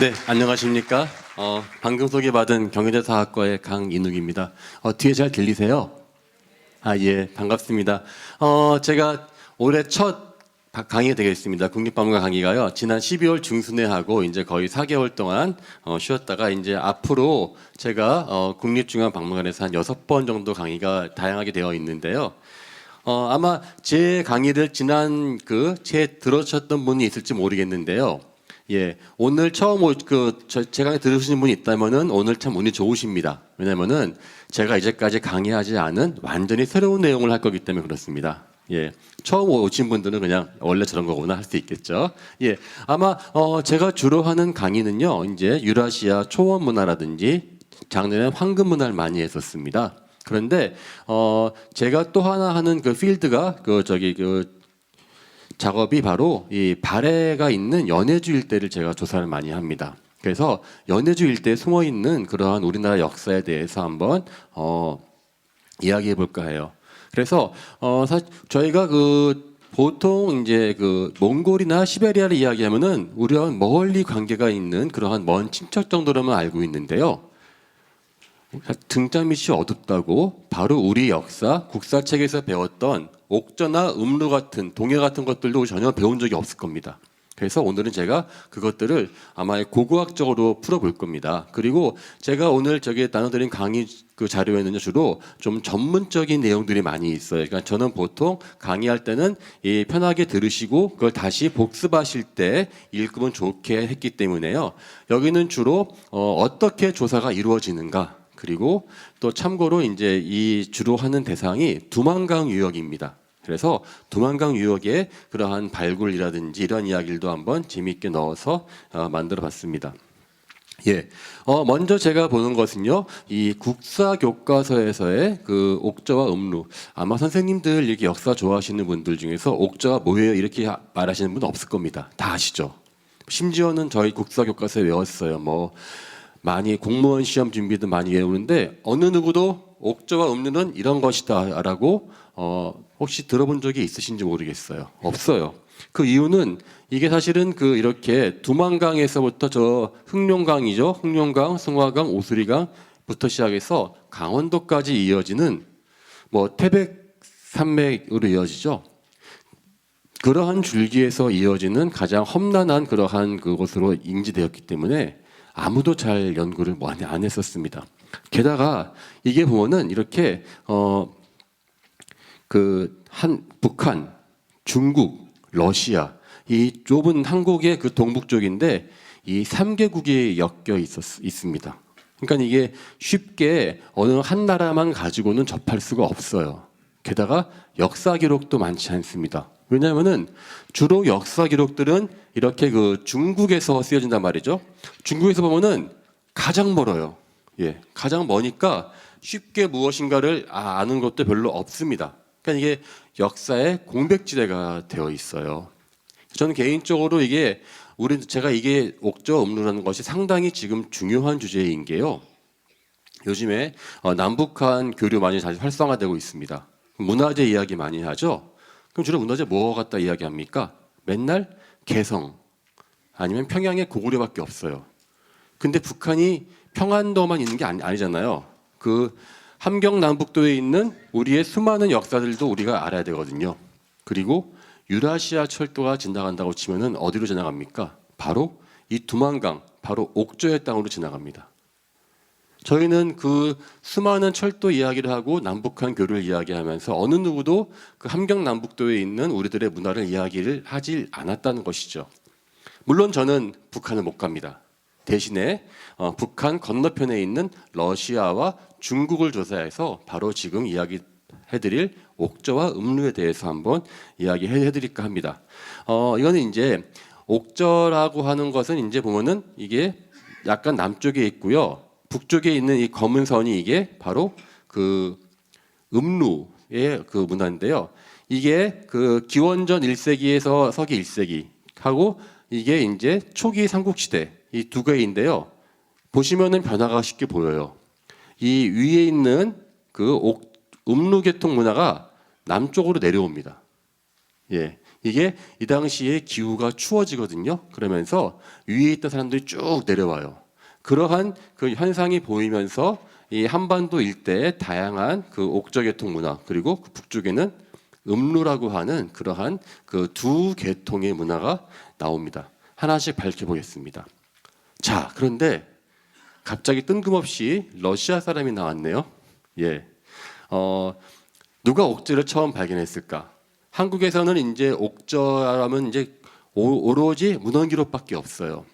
네, 안녕하십니까? 방금 소개받은 경희대사학과의 강인욱입니다. 뒤에 잘 들리세요? 예, 반갑습니다. 제가 올해 첫 강의가 되겠습니다. 국립박물관 강의가요. 지난 12월 중순에 하고 이제 거의 4개월 동안 쉬었다가 이제 앞으로 제가 국립중앙박물관에서 한 6번 정도 강의가 다양하게 되어 있는데요. 아마 제 강의를 지난 들으셨던 분이 있을지 모르겠는데요. 예, 오늘 처음 제 강의 들으시는 분이 있다면은 오늘 참 운이 좋으십니다. 왜냐면은 제가 이제까지 강의하지 않은 완전히 새로운 내용을 할 거기 때문에 그렇습니다. 예, 처음 오신 분들은 그냥 원래 저런 거구나 할 수 있겠죠. 예, 아마 제가 주로 하는 강의는요, 이제 유라시아 초원 문화라든지 작년에 황금 문화를 많이 했었습니다. 그런데 제가 또 하나 하는 그 필드가 작업이 바로 이 발해가 있는 연해주 일대를 제가 조사를 많이 합니다. 그래서 연해주 일대에 숨어 있는 그러한 우리나라 역사에 대해서 한번 이야기해 볼까 해요. 그래서 사실 저희가 보통 이제 몽골이나 시베리아를 이야기하면은 우리와 멀리 관계가 있는 그러한 먼 친척 정도로만 알고 있는데요. 등잔 밑이 어둡다고 바로 우리 역사, 국사책에서 배웠던 옥저나 음루 같은 동해 같은 것들도 전혀 배운 적이 없을 겁니다. 그래서 오늘은 제가 그것들을 아마 고고학적으로 풀어볼 겁니다. 그리고 제가 오늘 나눠드린 강의 자료에는 주로 좀 전문적인 내용들이 많이 있어요. 그러니까 저는 보통 강의할 때는 편하게 들으시고 그걸 다시 복습하실 때 읽으면 좋게 했기 때문에요. 여기는 주로 어떻게 조사가 이루어지는가, 그리고 또 참고로 이제 이 주로 하는 대상이 두만강 유역입니다. 그래서 두만강 유역의 그러한 발굴이라든지 이런 이야기들도 한번 재미있게 넣어서 만들어 봤습니다. 예, 먼저 제가 보는 것은요, 이 국사 교과서에서의 그 옥저와 음루. 아마 선생님들 이렇게 역사 좋아하시는 분들 중에서 옥저가 뭐예요 이렇게 말하시는 분은 없을 겁니다. 다 아시죠? 심지어는 저희 국사 교과서에 외웠어요. 많이 공무원 시험 준비도 많이 외우는데 어느 누구도 옥저와 음루는 이런 것이다라고 혹시 들어본 적이 있으신지 모르겠어요. 없어요. 그 이유는 이게 사실은 이렇게 두만강에서부터 저 흑룡강이죠. 흑룡강, 승화강, 오수리강부터 시작해서 강원도까지 이어지는 태백산맥으로 이어지죠. 그러한 줄기에서 이어지는 가장 험난한 그러한 그곳으로 인지되었기 때문에 아무도 잘 연구를 많이 안 했었습니다. 게다가 이게 보면은 이렇게 북한, 중국, 러시아 이 좁은 한국의 동북 쪽인데 이 3개국이 엮여 있습니다. 그러니까 이게 쉽게 어느 한 나라만 가지고는 접할 수가 없어요. 게다가 역사 기록도 많지 않습니다. 왜냐하면은 주로 역사 기록들은 이렇게 중국에서 쓰여진단 말이죠. 중국에서 보면은 가장 멀어요. 예, 가장 머니까 쉽게 무엇인가를 아는 것도 별로 없습니다. 그러니까 이게 역사의 공백지대가 되어 있어요. 저는 개인적으로 제가 이게 옥저 음루라는 것이 상당히 지금 중요한 주제인 게요. 요즘에 남북한 교류 많이 다시 활성화되고 있습니다. 문화재 이야기 많이 하죠. 그럼 주로 문화재 뭐 갖다 이야기합니까? 맨날 개성 아니면 평양의 고구려밖에 없어요. 근데 북한이 평안도만 있는 게 아니잖아요. 함경 남북도에 있는 우리의 수많은 역사들도 우리가 알아야 되거든요. 그리고 유라시아 철도가 지나간다고 치면은 어디로 지나갑니까? 바로 이 두만강, 바로 옥저의 땅으로 지나갑니다. 저희는 수많은 철도 이야기를 하고 남북한 교류를 이야기하면서 어느 누구도 함경 남북도에 있는 우리들의 문화를 이야기를 하지 않았다는 것이죠. 물론 저는 북한을 못 갑니다. 대신에 북한 건너편에 있는 러시아와 중국을 조사해서 바로 지금 이야기해드릴 옥저와 음루에 대해서 한번 이야기해드릴까 합니다. 이거는 이제 옥저라고 하는 것은 이제 보면은 이게 약간 남쪽에 있고요. 북쪽에 있는 이 검은 선이 이게 바로 음루의 문화인데요. 이게 기원전 1세기에서 서기 1세기 하고 이게 이제 초기 삼국시대 이 두 개인데요. 보시면은 변화가 쉽게 보여요. 이 위에 있는 음루 계통 문화가 남쪽으로 내려옵니다. 예, 이게 이 당시에 기후가 추워지거든요. 그러면서 위에 있던 사람들이 쭉 내려와요. 그러한 그 현상이 보이면서 이 한반도 일대의 다양한 그 옥저 계통 문화, 그리고 그 북쪽에는 음루라고 하는 그러한 그 두 계통의 문화가 나옵니다. 하나씩 밝혀보겠습니다. 자, 그런데 갑자기 뜬금없이 러시아 사람이 나왔네요. 예, 누가 옥저를 처음 발견했을까? 한국에서는 이제 옥저라면 이제 오로지 문헌 기록밖에 없어요.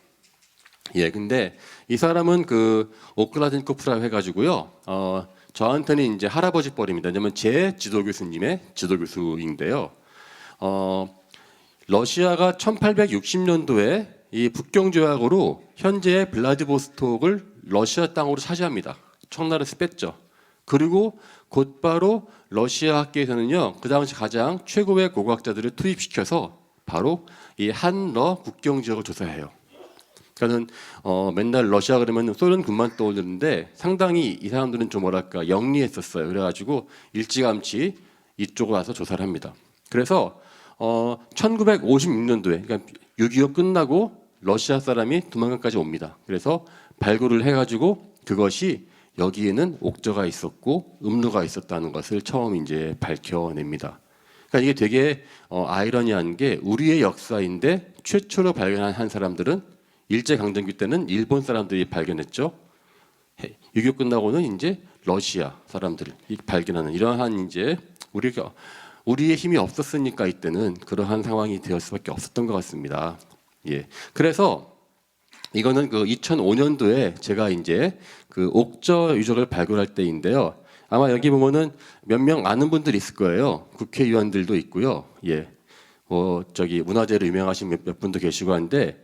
예, 근데 이 사람은 그 오크라덴코프라 해가지고요. 저한테는 이제 할아버지 뻘입니다. 왜냐면 제 지도 교수님의 지도 교수인데요. 러시아가 1860년도에 이 북경 조약으로 현재의 블라디보스톡을 러시아 땅으로 차지합니다. 청나라에서 뺐죠. 그리고 곧바로 러시아 학계에서는요, 그 당시 가장 최고의 고고학자들을 투입시켜서 바로 이 한러 국경 지역을 조사해요. 그러니까는 맨날 러시아 그러면 소련군만 떠오르는데 상당히 이 사람들은 좀 뭐랄까 영리했었어요. 그래가지고 일찌감치 이쪽으로 와서 조사를 합니다. 그래서 1956년도에 그러니까 6.25 끝나고 러시아 사람이 두만강까지 옵니다. 그래서 발굴을 해가지고 그것이 여기에는 옥저가 있었고 음루가 있었다는 것을 처음 이제 밝혀냅니다. 그러니까 이게 되게 아이러니한 게 우리의 역사인데 최초로 발견한 한 사람들은 일제강점기 때는 일본 사람들이 발견했죠. 6.25 끝나고는 이제 러시아 사람들이 발견하는 이러한 이제 우리의 힘이 없었으니까 이때는 그러한 상황이 되었을 수밖에 없었던 것 같습니다. 예. 그래서 이거는 그 2005년도에 제가 이제 그 옥저 유적을 발굴할 때인데요. 아마 여기 보면은 몇 명 아는 분들이 있을 거예요. 국회의원들도 있고요. 예. 저기 문화재로 유명하신 몇 분도 계시고 한데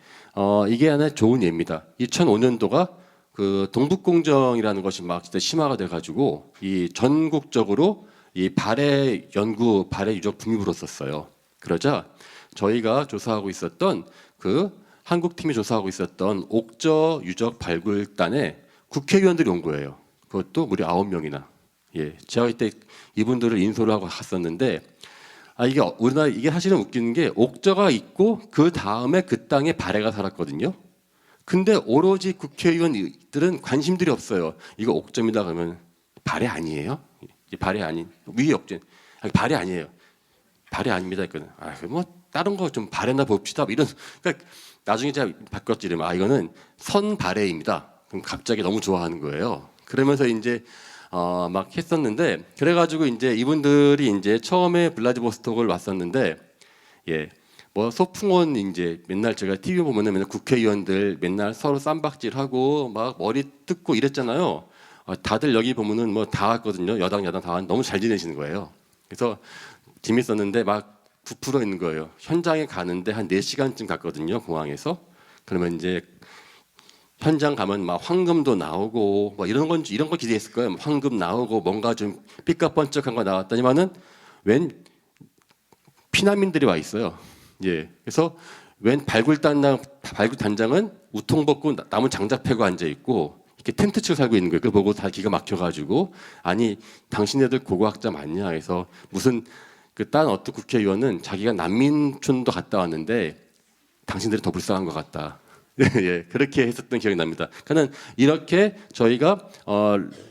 이게 하나 좋은 예입니다. 2005년도가 그 동북공정이라는 것이 막 진짜 심화가 돼가지고 이 전국적으로 이 발해 연구, 발해 유적 붐이 불었었어요. 그러자 저희가 조사하고 있었던 그 한국 팀이 조사하고 있었던 옥저 유적 발굴단에 국회의원들이 온 거예요. 그것도 무려 9명이나. 예, 제가 이때 이분들을 인솔을 하고 갔었는데 이게 우리나라 이게 사실은 웃기는 게 옥저가 있고 그 다음에 그 땅에 발해가 살았거든요. 근데 오로지 국회의원들은 관심들이 없어요. 이거 옥저입니다 그러면 발해 아니에요? 발해 아닌 위에 옥저 발해 아니에요. 발해 아닙니다. 이거는 뭐 다른 거 좀 발해나 봅시다. 이런 그러니까 나중에 제가 바꿨지 이러면 이거는 선 발해입니다. 그럼 갑자기 너무 좋아하는 거예요. 그러면서 이제 막 했었는데 그래가지고 이제 이분들이 이제 처음에 블라디보스톡을 왔었는데 예. 뭐 소풍원 이제 맨날 제가 TV 보면은 맨날 국회의원들 맨날 서로 쌈박질하고 막 머리 뜯고 이랬잖아요. 다들 여기 보면은 뭐 다 왔거든요. 여당 야당 다 왔는데 너무 잘 지내시는 거예요. 그래서 재밌었는데 막 부풀어 있는 거예요. 현장에 가는데 한 4시간쯤 갔거든요. 공항에서. 그러면 이제 현장 가면 막 황금도 나오고 뭐 이런 거 기대했을 거예요. 황금 나오고 뭔가 좀 삐까뻔쩍한 거 나왔더니만은 웬 피난민들이 와 있어요. 예. 그래서 웬 발굴단장은 우통 벗고 나무 장작 패고 앉아 있고 이렇게 텐트 치고 살고 있는 거예요. 그걸 보고 다 기가 막혀가지고 아니 당신네들 고고학자 맞냐 해서 무슨 그 딴 어떤 국회의원은 자기가 난민촌도 갔다 왔는데 당신들이 더 불쌍한 것 같다. 예, 그렇게 했었던 기억이 납니다. 그러니까 이렇게 저희가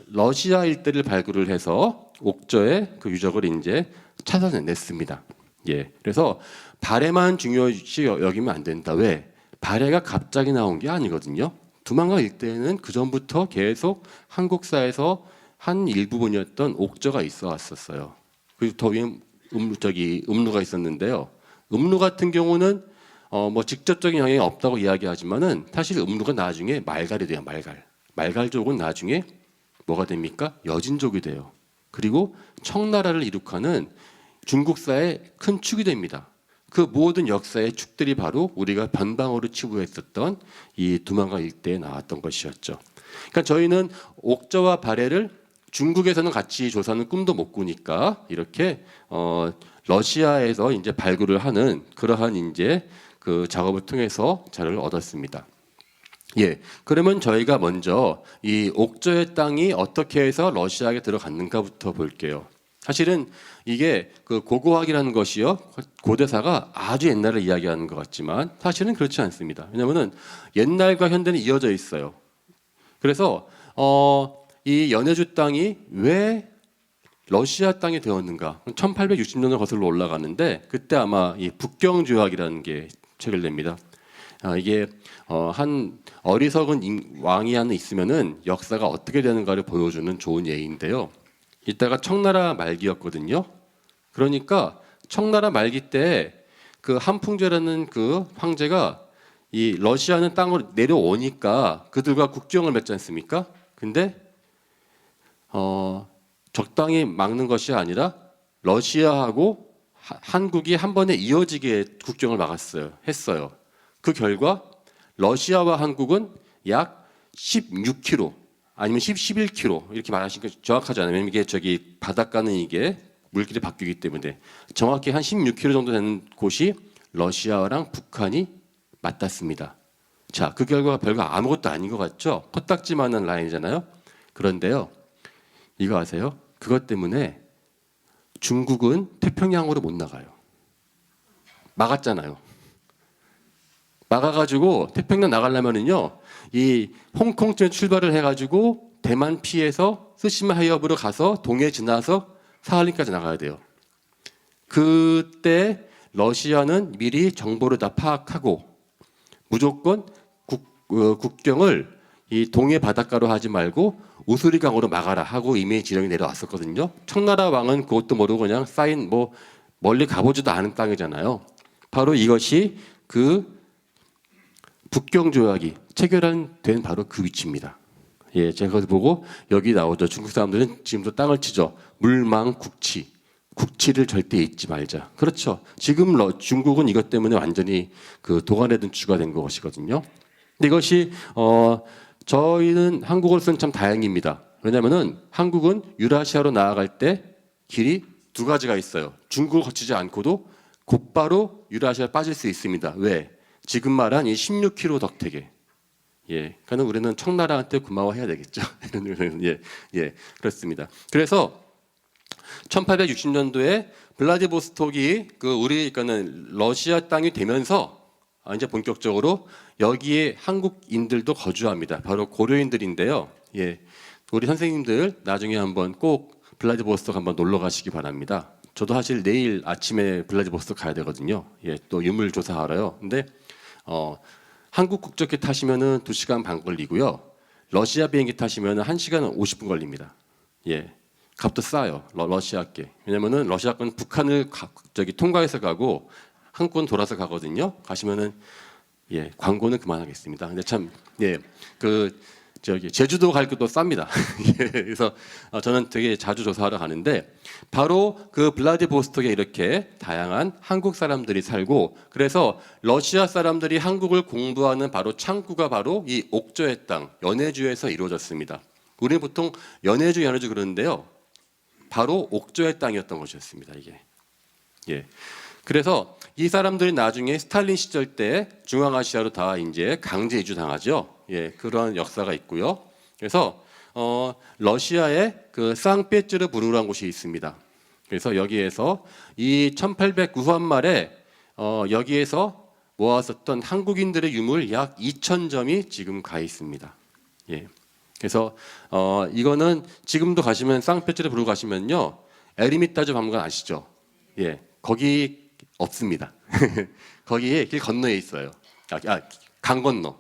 러시아 일대를 발굴을 해서 옥저의 그 유적을 이제 찾아냈습니다. 예, 그래서 발해만 중요시 여기면 안 된다. 왜? 발해가 갑자기 나온 게 아니거든요. 두만강 일대에는 그 전부터 계속 한국사에서 한 일부분이었던 옥저가 있어 왔었어요. 그리고 더 위에 음루가 있었는데요. 음루 같은 경우는 뭐 직접적인 영향이 없다고 이야기하지만은 사실 음루가 나중에 말갈이 돼요. 말갈족은 나중에 뭐가 됩니까? 여진족이 돼요. 그리고 청나라를 이룩하는 중국사의 큰 축이 됩니다. 그 모든 역사의 축들이 바로 우리가 변방으로 치부했었던 이 두만강 일대에 나왔던 것이었죠. 그러니까 저희는 옥저와 발해를 중국에서는 같이 조사는 꿈도 못 꾸니까 이렇게 러시아에서 이제 발굴을 하는 그러한 이제 그 작업을 통해서 자료를 얻었습니다. 예, 그러면 저희가 먼저 이 옥저의 땅이 어떻게 해서 러시아에 들어갔는가부터 볼게요. 사실은 이게 그 고고학이라는 것이요, 고대사가 아주 옛날을 이야기하는 것 같지만 사실은 그렇지 않습니다. 왜냐하면은 옛날과 현대는 이어져 있어요. 그래서 이 연해주 땅이 왜 러시아 땅이 되었는가? 1860년을 거슬러 올라가는데 그때 아마 이 북경조약이라는 게 체결됩니다. 이게 한 어리석은 왕이 하나 있으면은 역사가 어떻게 되는가를 보여주는 좋은 예인데요. 이때가 청나라 말기였거든요. 그러니까 청나라 말기 때 그 한풍제라는 그 황제가 이 러시아는 땅으로 내려오니까 그들과 국경을 맺지 않습니까? 근데 적당히 막는 것이 아니라 러시아하고 한국이 한 번에 이어지게 국경을 했어요. 그 결과 러시아와 한국은 약 16km 아니면 11km 이렇게 말하시니까 정확하지 않아요. 왜냐면 이게 저기 바닷가는 이게 물길이 바뀌기 때문에 정확히 한 16km 정도 되는 곳이 러시아랑 북한이 맞닿습니다. 자, 그 결과가 별거 아무것도 아닌 것 같죠? 코딱지만한 라인이잖아요. 그런데요, 이거 아세요? 그것 때문에 중국은 태평양으로 못 나가요. 막았잖아요. 막아가지고 태평양 나가려면은요, 이 홍콩쯤 출발을 해가지고 대만 피해서 쓰시마 해협으로 가서 동해 지나서 사할린까지 나가야 돼요. 그때 러시아는 미리 정보를 다 파악하고 무조건 국경을 이 동해 바닷가로 하지 말고 우수리강으로 막아라 하고 이미 지령이 내려왔었거든요. 청나라 왕은 그것도 모르고 그냥 쌓인 멀리 가보지도 않은 땅이잖아요. 바로 이것이 그 북경조약이 체결된 바로 그 위치입니다. 예, 제가 그것을 보고 여기 나오죠. 중국 사람들은 지금도 땅을 치죠. 물망국치. 국치를 절대 잊지 말자. 그렇죠. 지금 중국은 이것 때문에 완전히 그 도간에 든 주가 된 것이거든요. 근데 이것이 저희는 한국으로서는 참 다행입니다. 왜냐하면은 한국은 유라시아로 나아갈 때 길이 두 가지가 있어요. 중국을 거치지 않고도 곧바로 유라시아에 빠질 수 있습니다. 왜? 지금 말한 이 16km 덕택에. 예, 그러니까 우리는 청나라한테 고마워해야 되겠죠. 예, 그렇습니다. 그래서 1860년도에 블라디보스톡이 그러니까는 러시아 땅이 되면서 이제 본격적으로 여기에 한국인들도 거주합니다. 바로 고려인들인데요. 예, 우리 선생님들 나중에 한번 꼭 블라디보스톡 한번 놀러 가시기 바랍니다. 저도 사실 내일 아침에 블라디보스톡 가야 되거든요. 예, 또 유물 조사하러요. 근데 한국 국적기 타시면은 2시간 반 걸리고요. 러시아 비행기 타시면은 1시간 50분 걸립니다. 예. 값도 싸요. 러시아께. 왜냐면은 러시아권 북한을 통과해서 가고 한국은 돌아서 가거든요. 가시면은 예, 광고는 그만하겠습니다. 근데 참 예, 제주도 갈 것도 쌉니다. 예, 그래서 저는 되게 자주 조사하러 가는데 바로 그 블라디보스톡에 이렇게 다양한 한국 사람들이 살고 그래서 러시아 사람들이 한국을 공부하는 바로 창구가 바로 이 옥저의 땅 연해주에서 이루어졌습니다. 우리는 보통 연해주 그러는데요. 바로 옥저의 땅이었던 것이었습니다. 이게. 예. 그래서 이 사람들이 나중에 스탈린 시절 때 중앙아시아로 다 이제 강제 이주 당하죠. 예, 그런 역사가 있고요. 그래서 러시아의 그 상페트르부르크라는 곳이 있습니다. 그래서 여기에서 이 1800 후반말에 여기에서 모았었던 한국인들의 유물 약 2,000점이 지금 가 있습니다. 예. 그래서 이거는 지금도 가시면 상페트르부르크 가시면요 에르미타주 박물관 아시죠? 예, 거기 없습니다. 거기에 길 건너에 있어요. 강 건너.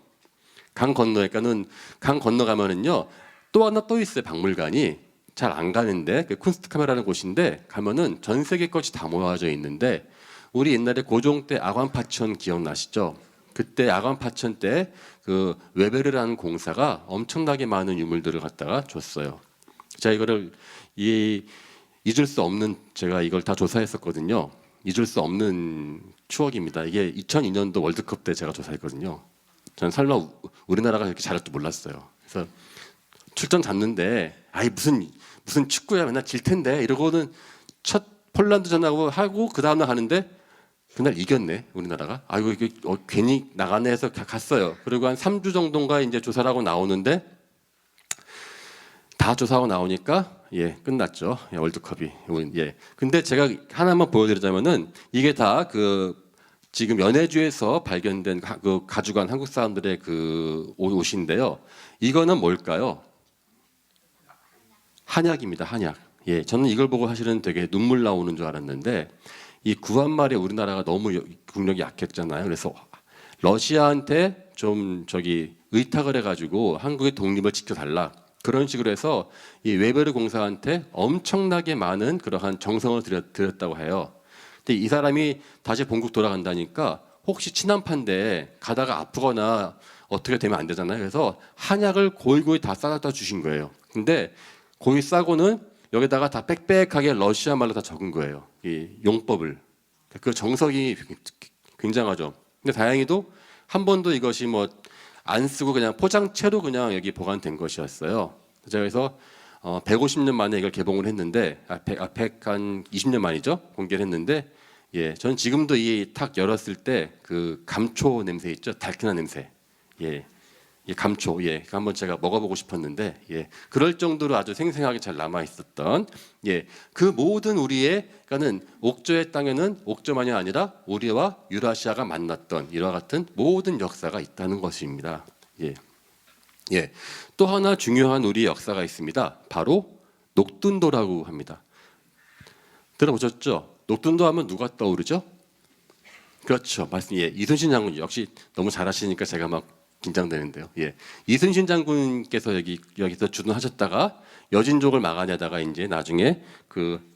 그러니까는 강 건너가면은요 또 하나 또 있어요 박물관이 잘 안 가는데 그 쿤스트카메라는 곳인데 가면은 전 세계 것이 다 모아져 있는데 우리 옛날에 고종 때 아관파천 기억나시죠? 그때 아관파천 때 그 웨베르라는 공사가 엄청나게 많은 유물들을 갖다가 줬어요. 제가 이거를 잊을 수 없는 제가 이걸 다 조사했었거든요. 잊을 수 없는 추억입니다. 이게 2002년도 월드컵 때 제가 조사했거든요. 저는 설마 우리나라가 이렇게 잘할 줄 몰랐어요. 그래서 출전 잡는데 무슨 축구야 맨날 질 텐데 이러고는 첫 폴란드전하고 하고 그 다음날 가는데 그날 이겼네 우리나라가. 아이고 이게 괜히 나가네 해서 갔어요. 그리고 한 3주 정도인가 이제 조사를 하고 나오는데 다 조사하고 나오니까 끝났죠. 월드컵이. 근데 제가 하나만 보여드리자면은 이게 다 지금 연해주에서 발견된 가져간 한국 사람들의 그 옷인데요. 이거는 뭘까요? 한약입니다. 한약. 저는 이걸 보고 사실은 되게 눈물 나오는 줄 알았는데 이 구한말에 우리나라가 너무 국력이 약했잖아요. 그래서 러시아한테 좀 의탁을 해가지고 한국의 독립을 지켜달라. 그런 식으로 해서 이 웨베르 공사한테 엄청나게 많은 그러한 정성을 들였다고 해요. 근데 이 사람이 다시 본국 돌아간다니까 혹시 친한파인데 가다가 아프거나 어떻게 되면 안 되잖아요. 그래서 한약을 고이고이 다 싸다 주신 거예요. 근데 고이 싸고는 여기다가 다 빽빽하게 러시아 말로 다 적은 거예요. 이 용법을. 그 정석이 굉장하죠. 근데 다행히도 한 번도 이것이 뭐 안 쓰고 그냥 포장채로 그냥 여기 보관된 것이었어요. 제가 그래서 150년 만에 이걸 개봉을 했는데, 100한 20년 만이죠. 공개를 했는데, 저는 지금도 이 탁 열었을 때 그 감초 냄새 있죠, 달큰한 냄새. 이 감초, 한번 제가 먹어보고 싶었는데, 그럴 정도로 아주 생생하게 잘 남아 있었던, 그 모든 그러니까는 옥저의 땅에는 옥저만이 아니라 우리와 유라시아가 만났던 이와 같은 모든 역사가 있다는 것입니다. 또 하나 중요한 우리 역사가 있습니다. 바로 녹둔도라고 합니다. 들어보셨죠? 녹둔도 하면 누가 떠오르죠? 그렇죠, 맞습니다. 이순신 장군 역시 너무 잘하시니까 제가 막 긴장되는데요. 이순신 장군께서 여기서 주둔하셨다가 여진족을 막아내다가 이제 나중에 그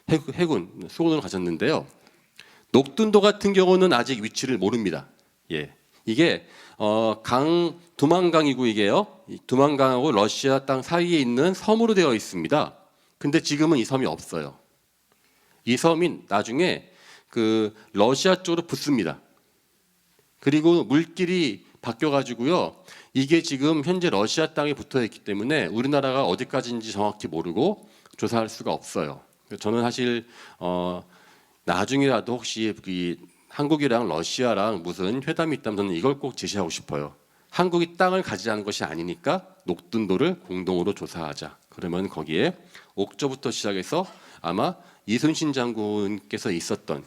해군 수군으로 가셨는데요. 녹둔도 같은 경우는 아직 위치를 모릅니다. 이게 두만강이고 이게요. 두만강하고 러시아 땅 사이에 있는 섬으로 되어 있습니다. 근데 지금은 이 섬이 없어요. 이 섬이 나중에 그 러시아 쪽으로 붙습니다. 그리고 물길이 바뀌어가지고요. 이게 지금 현재 러시아 땅에 붙어 있기 때문에 우리나라가 어디까지인지 정확히 모르고 조사할 수가 없어요. 저는 사실 나중이라도 혹시 한국이랑 러시아랑 무슨 회담이 있다면 저는 이걸 꼭 제시하고 싶어요. 한국이 땅을 가지자는 것이 아니니까 녹둔도를 공동으로 조사하자. 그러면 거기에 옥저부터 시작해서 아마 이순신 장군께서 있었던,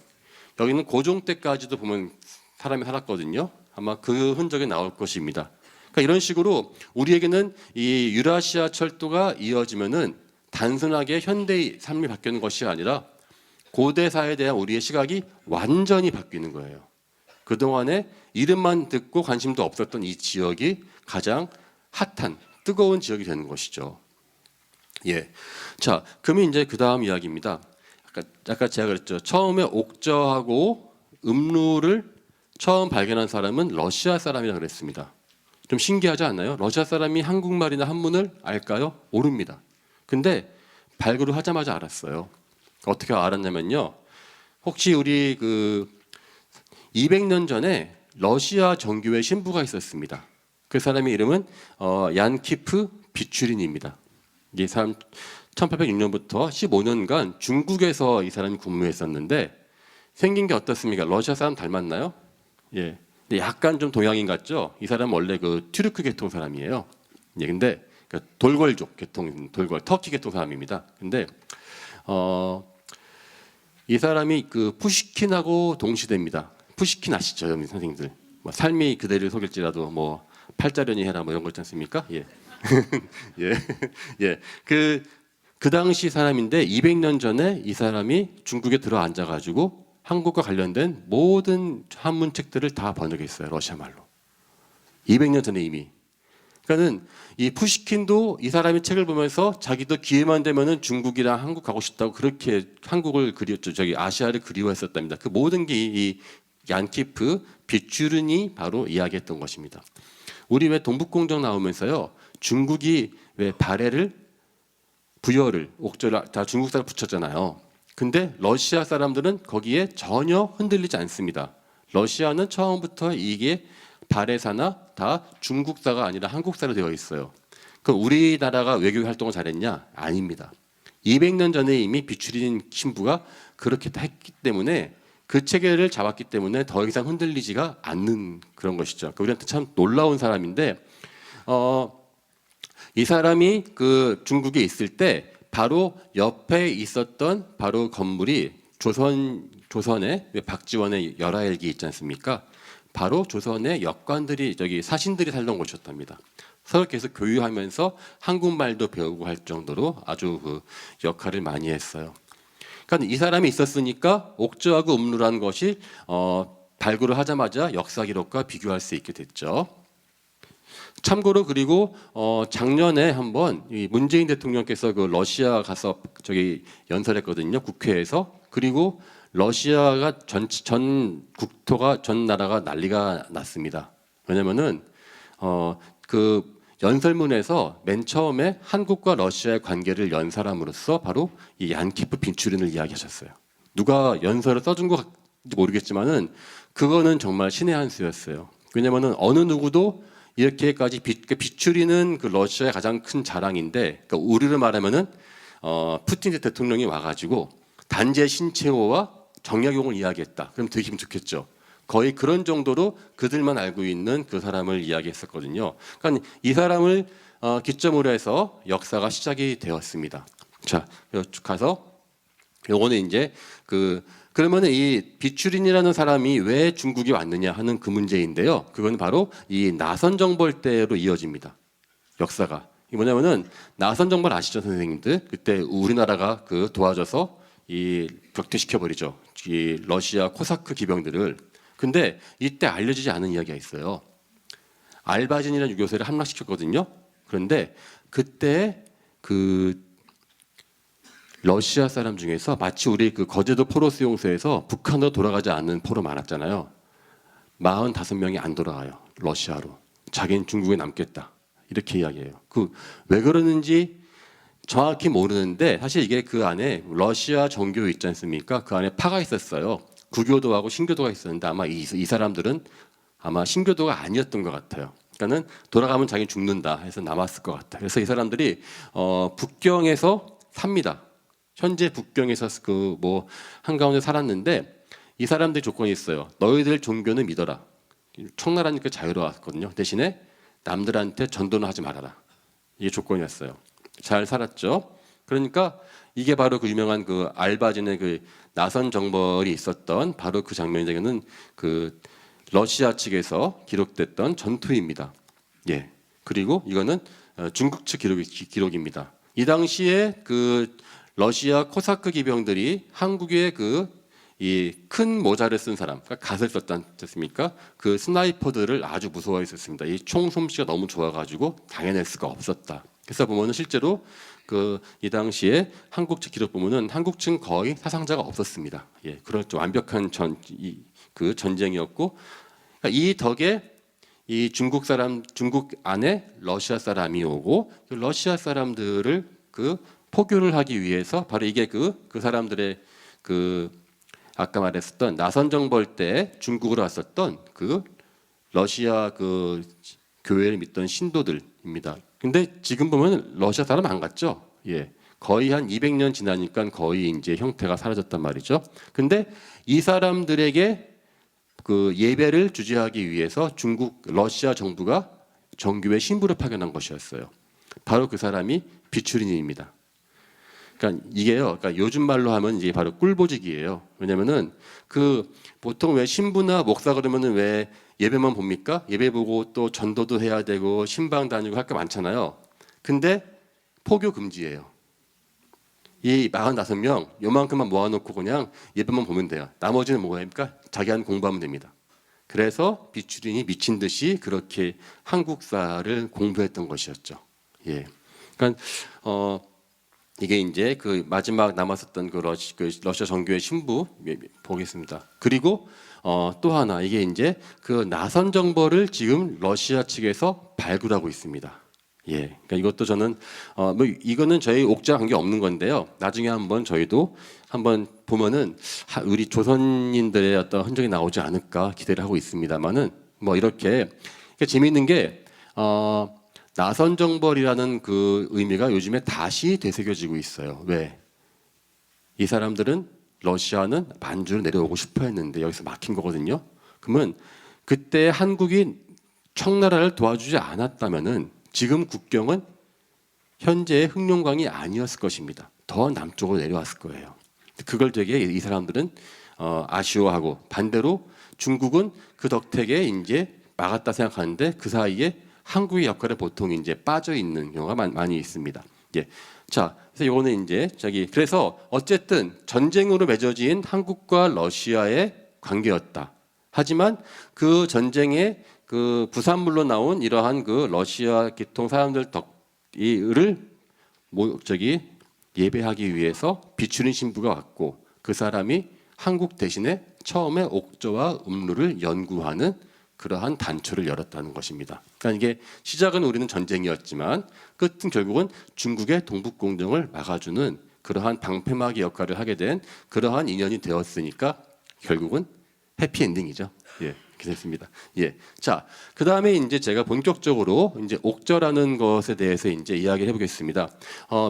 여기는 고종 때까지도 보면 사람이 살았거든요. 아마 그 흔적이 나올 것입니다. 그러니까 이런 식으로 우리에게는 이 유라시아 철도가 이어지면은 단순하게 현대의 삶이 바뀌는 것이 아니라 고대사에 대한 우리의 시각이 완전히 바뀌는 거예요. 그동안에 이름만 듣고 관심도 없었던 이 지역이 가장 핫한 뜨거운 지역이 되는 것이죠. 자, 그러면 이제 그 다음 이야기입니다. 아까 제가 그랬죠. 처음에 옥저하고 음루를 처음 발견한 사람은 러시아 사람이라고 그랬습니다. 좀 신기하지 않나요? 러시아 사람이 한국말이나 한문을 알까요? 모릅니다. 근데 발굴을 하자마자 알았어요. 어떻게 알았냐면요. 혹시 우리 200년 전에 러시아 정교회 신부가 있었습니다. 그 사람의 이름은 얀키프 비추린입니다. 이 사람 1806년부터 15년간 중국에서 이 사람이 근무했었는데 생긴 게 어떻습니까? 러시아 사람 닮았나요? 근데 약간 좀 동양인 같죠? 이 사람은 원래 그 튀르크 계통 사람이에요. 근데 돌궐족 계통, 터키 계통 사람입니다. 근데 이 사람이 그 푸시킨하고 동시대입니다. 푸시킨 아시죠, 여러분 선생님들? 삶이 그대를 속일지라도 뭐 팔자련이 해라 뭐 이런 거 있지 않습니까? 그 당시 사람인데 200년 전에 이 사람이 중국에 들어 앉아가지고 한국과 관련된 모든 한문 책들을 다 번역했어요, 러시아 말로. 200년 전에 이미. 그러니까는 이 푸시킨도 이 사람의 책을 보면서 자기도 기회만 되면은 중국이랑 한국 가고 싶다고 그렇게 한국을 아시아를 그리워했었답니다. 그 모든 게 이 얀키프 비추른이 바로 이야기했던 것입니다. 우리 왜 동북공정 나오면서요, 중국이 왜 부여를 옥저를 다 중국 사람 붙였잖아요. 근데 러시아 사람들은 거기에 전혀 흔들리지 않습니다. 러시아는 처음부터 이게 발해사나 다 중국사가 아니라 한국사로 되어 있어요. 그럼 우리나라가 외교 활동을 잘했냐? 아닙니다. 200년 전에 이미 비추린 신부가 그렇게 했기 때문에 그 체계를 잡았기 때문에 더 이상 흔들리지가 않는 그런 것이죠. 우리한테 참 놀라운 사람인데 이 사람이 그 중국에 있을 때 바로 옆에 있었던 바로 건물이 조선의 박지원의 열화일기 있지 않습니까? 바로 조선의 역관들이 저기 사신들이 살던 곳이었답니다. 서로 계속 교류하면서 한국말도 배우고 할 정도로 아주 그 역할을 많이 했어요. 그러니까 이 사람이 있었으니까 옥저하고 음루라는 것이 발굴을 하자마자 역사 기록과 비교할 수 있게 됐죠. 참고로 그리고 작년에 한번 이 문재인 대통령께서 그 러시아 가서 저기 연설했거든요. 국회에서. 그리고 러시아가 전 국토가 전 나라가 난리가 났습니다. 왜냐면은 그 연설문에서 맨 처음에 한국과 러시아의 관계를 연 사람으로서 바로 이 얀키프 빈추린을 이야기하셨어요. 누가 연설을 써준 것 같은지 모르겠지만은 그거는 정말 신의 한 수였어요. 왜냐면은 어느 누구도 이렇게까지 빈추린은 그 러시아의 가장 큰 자랑인데, 그러니까 우리를 말하면은 푸틴 대통령이 와가지고 단재 신체호와 정약용을 이야기했다. 그럼 되게 기분 좋겠죠. 거의 그런 정도로 그들만 알고 있는 그 사람을 이야기했었거든요. 그러니까 이 사람을 기점으로 해서 역사가 시작이 되었습니다. 자, 가서 요거는 이제 그러면은 이 비추린이라는 사람이 왜 중국에 왔느냐 하는 그 문제인데요. 그건 바로 이 나선정벌 때로 이어집니다. 역사가. 이게 뭐냐면은 나선정벌 아시죠, 선생님들? 그때 우리나라가 그 도와줘서 이 격퇴시켜 버리죠. 이 러시아 코사크 기병들을. 근데 이때 알려지지 않은 이야기가 있어요. 알바진이라는 유교세를 함락시켰거든요. 그런데 그때 그 러시아 사람 중에서 마치 우리 그 거제도 포로 수용소에서 북한으로 돌아가지 않는 포로 많았잖아요. 45명이 안 돌아가요. 러시아로. 자기는 중국에 남겠다. 이렇게 이야기해요. 그 왜 그러는지 정확히 모르는데 사실 이게 그 안에 러시아 정교 있지 않습니까? 그 안에 파가 있었어요. 구교도하고 신교도가 있었는데 아마 이 사람들은 아마 신교도가 아니었던 것 같아요. 그러니까는 돌아가면 자기 죽는다 해서 남았을 것 같아요. 그래서 이 사람들이 북경에서 삽니다. 현재 북경에서 그 뭐 한가운데 살았는데 이 사람들 조건이 있어요. 너희들 종교는 믿어라. 청나라니까 자유로웠거든요. 대신에 남들한테 전도는 하지 말아라. 이게 조건이었어요. 잘 살았죠. 그러니까 이게 바로 그 유명한 그 알바진의 그 나선 정벌이 있었던 바로 그 장면에는 그 러시아 측에서 기록됐던 전투입니다. 예. 그리고 이거는 중국 측 기록입니다. 이 당시에 그 러시아 코사크 기병들이 한국의 그 이 큰 모자를 쓴 사람, 그러니까 갓을 썼지 않습니까? 그 스나이퍼들을 아주 무서워했었습니다. 이 총 솜씨가 너무 좋아가지고 당해낼 수가 없었다. 그래서 보면은 실제로 그 이 당시에 한국 측 기록 보면은 한국 측 거의 사상자가 없었습니다. 예, 그렇죠. 완벽한 그 전쟁이었고, 그러니까 이 덕에 이 중국 안에 러시아 사람이 오고 그 러시아 사람들을 그 포교를 하기 위해서 바로 이게 그 사람들의 그 아까 말했었던 나선정벌 때 중국으로 왔었던 그 러시아 그 교회를 믿던 신도들입니다. 근데 지금 보면 러시아 사람 안 갔죠. 예. 거의 한 200년 지나니까 거의 이제 형태가 사라졌단 말이죠. 근데 이 사람들에게 그 예배를 주재하기 위해서 러시아 정부가 정교회 신부를 파견한 것이었어요. 바로 그 사람이 비추린입니다. 그러니까 이게요. 그러니까 요즘 말로 하면 이제 바로 꿀보직이에요. 왜냐면은 그 보통 왜 신부나 목사 그러면은 왜 예배만 봅니까? 예배 보고 또 전도도 해야 되고 신방 다니고 할 게 많잖아요. 근데 포교 금지예요. 이 45명 요만큼만 모아놓고 그냥 예배만 보면 돼요. 나머지는 뭐가 됩니까? 자기 한 공부하면 됩니다. 그래서 비추린이 미친 듯이 그렇게 한국사를 공부했던 것이었죠. 예. 그러니까 이게 이제 그 마지막 남았었던 그 러시아 정교회 신부 보겠습니다. 그리고 또 하나 이게 이제 그 나선 정벌을 지금 러시아 측에서 발굴하고 있습니다. 예, 그러니까 이것도 저는 뭐 이거는 저희 옥자와 관계 없는 건데요. 나중에 한번 저희도 한번 보면은 우리 조선인들의 어떤 흔적이 나오지 않을까 기대를 하고 있습니다만은 뭐 이렇게 재미있는 게 나선정벌이라는 그 의미가 요즘에 다시 되새겨지고 있어요. 왜? 이 사람들은 러시아는 만주로 내려오고 싶어 했는데 여기서 막힌 거거든요. 그러면 그때 한국이 청나라를 도와주지 않았다면은 지금 국경은 현재의 흑룡강이 아니었을 것입니다. 더 남쪽으로 내려왔을 거예요. 그걸 되게 이 사람들은 아쉬워하고, 반대로 중국은 그 덕택에 이제 막았다 생각하는데 그 사이에 한국의 역할에 보통 이제 빠져 있는 경우가 많이 있습니다. 예. 자, 그래서 이거는 이제 그래서 어쨌든 전쟁으로 맺어진 한국과 러시아의 관계였다. 하지만 그 전쟁에 그 부산물로 나온 이러한 그 러시아 기통 사람들 를 예배하기 위해서 비추는 신부가 왔고, 그 사람이 한국 대신에 처음에 옥저와 음루를 연구하는 그러한 단초를 열었다는 것입니다. 그러니까 이게 시작은 우리는 전쟁이었지만 끝은 결국은 중국의 동북공정을 막아주는 그러한 방패막이 역할을 하게 된 그러한 인연이 되었으니까 결국은 해피엔딩이죠. 예. 됐습니다. 예. 자, 그 다음에 이제 제가 본격적으로 이제 옥저라는 것에 대해서 이제 이야기를 해보겠습니다.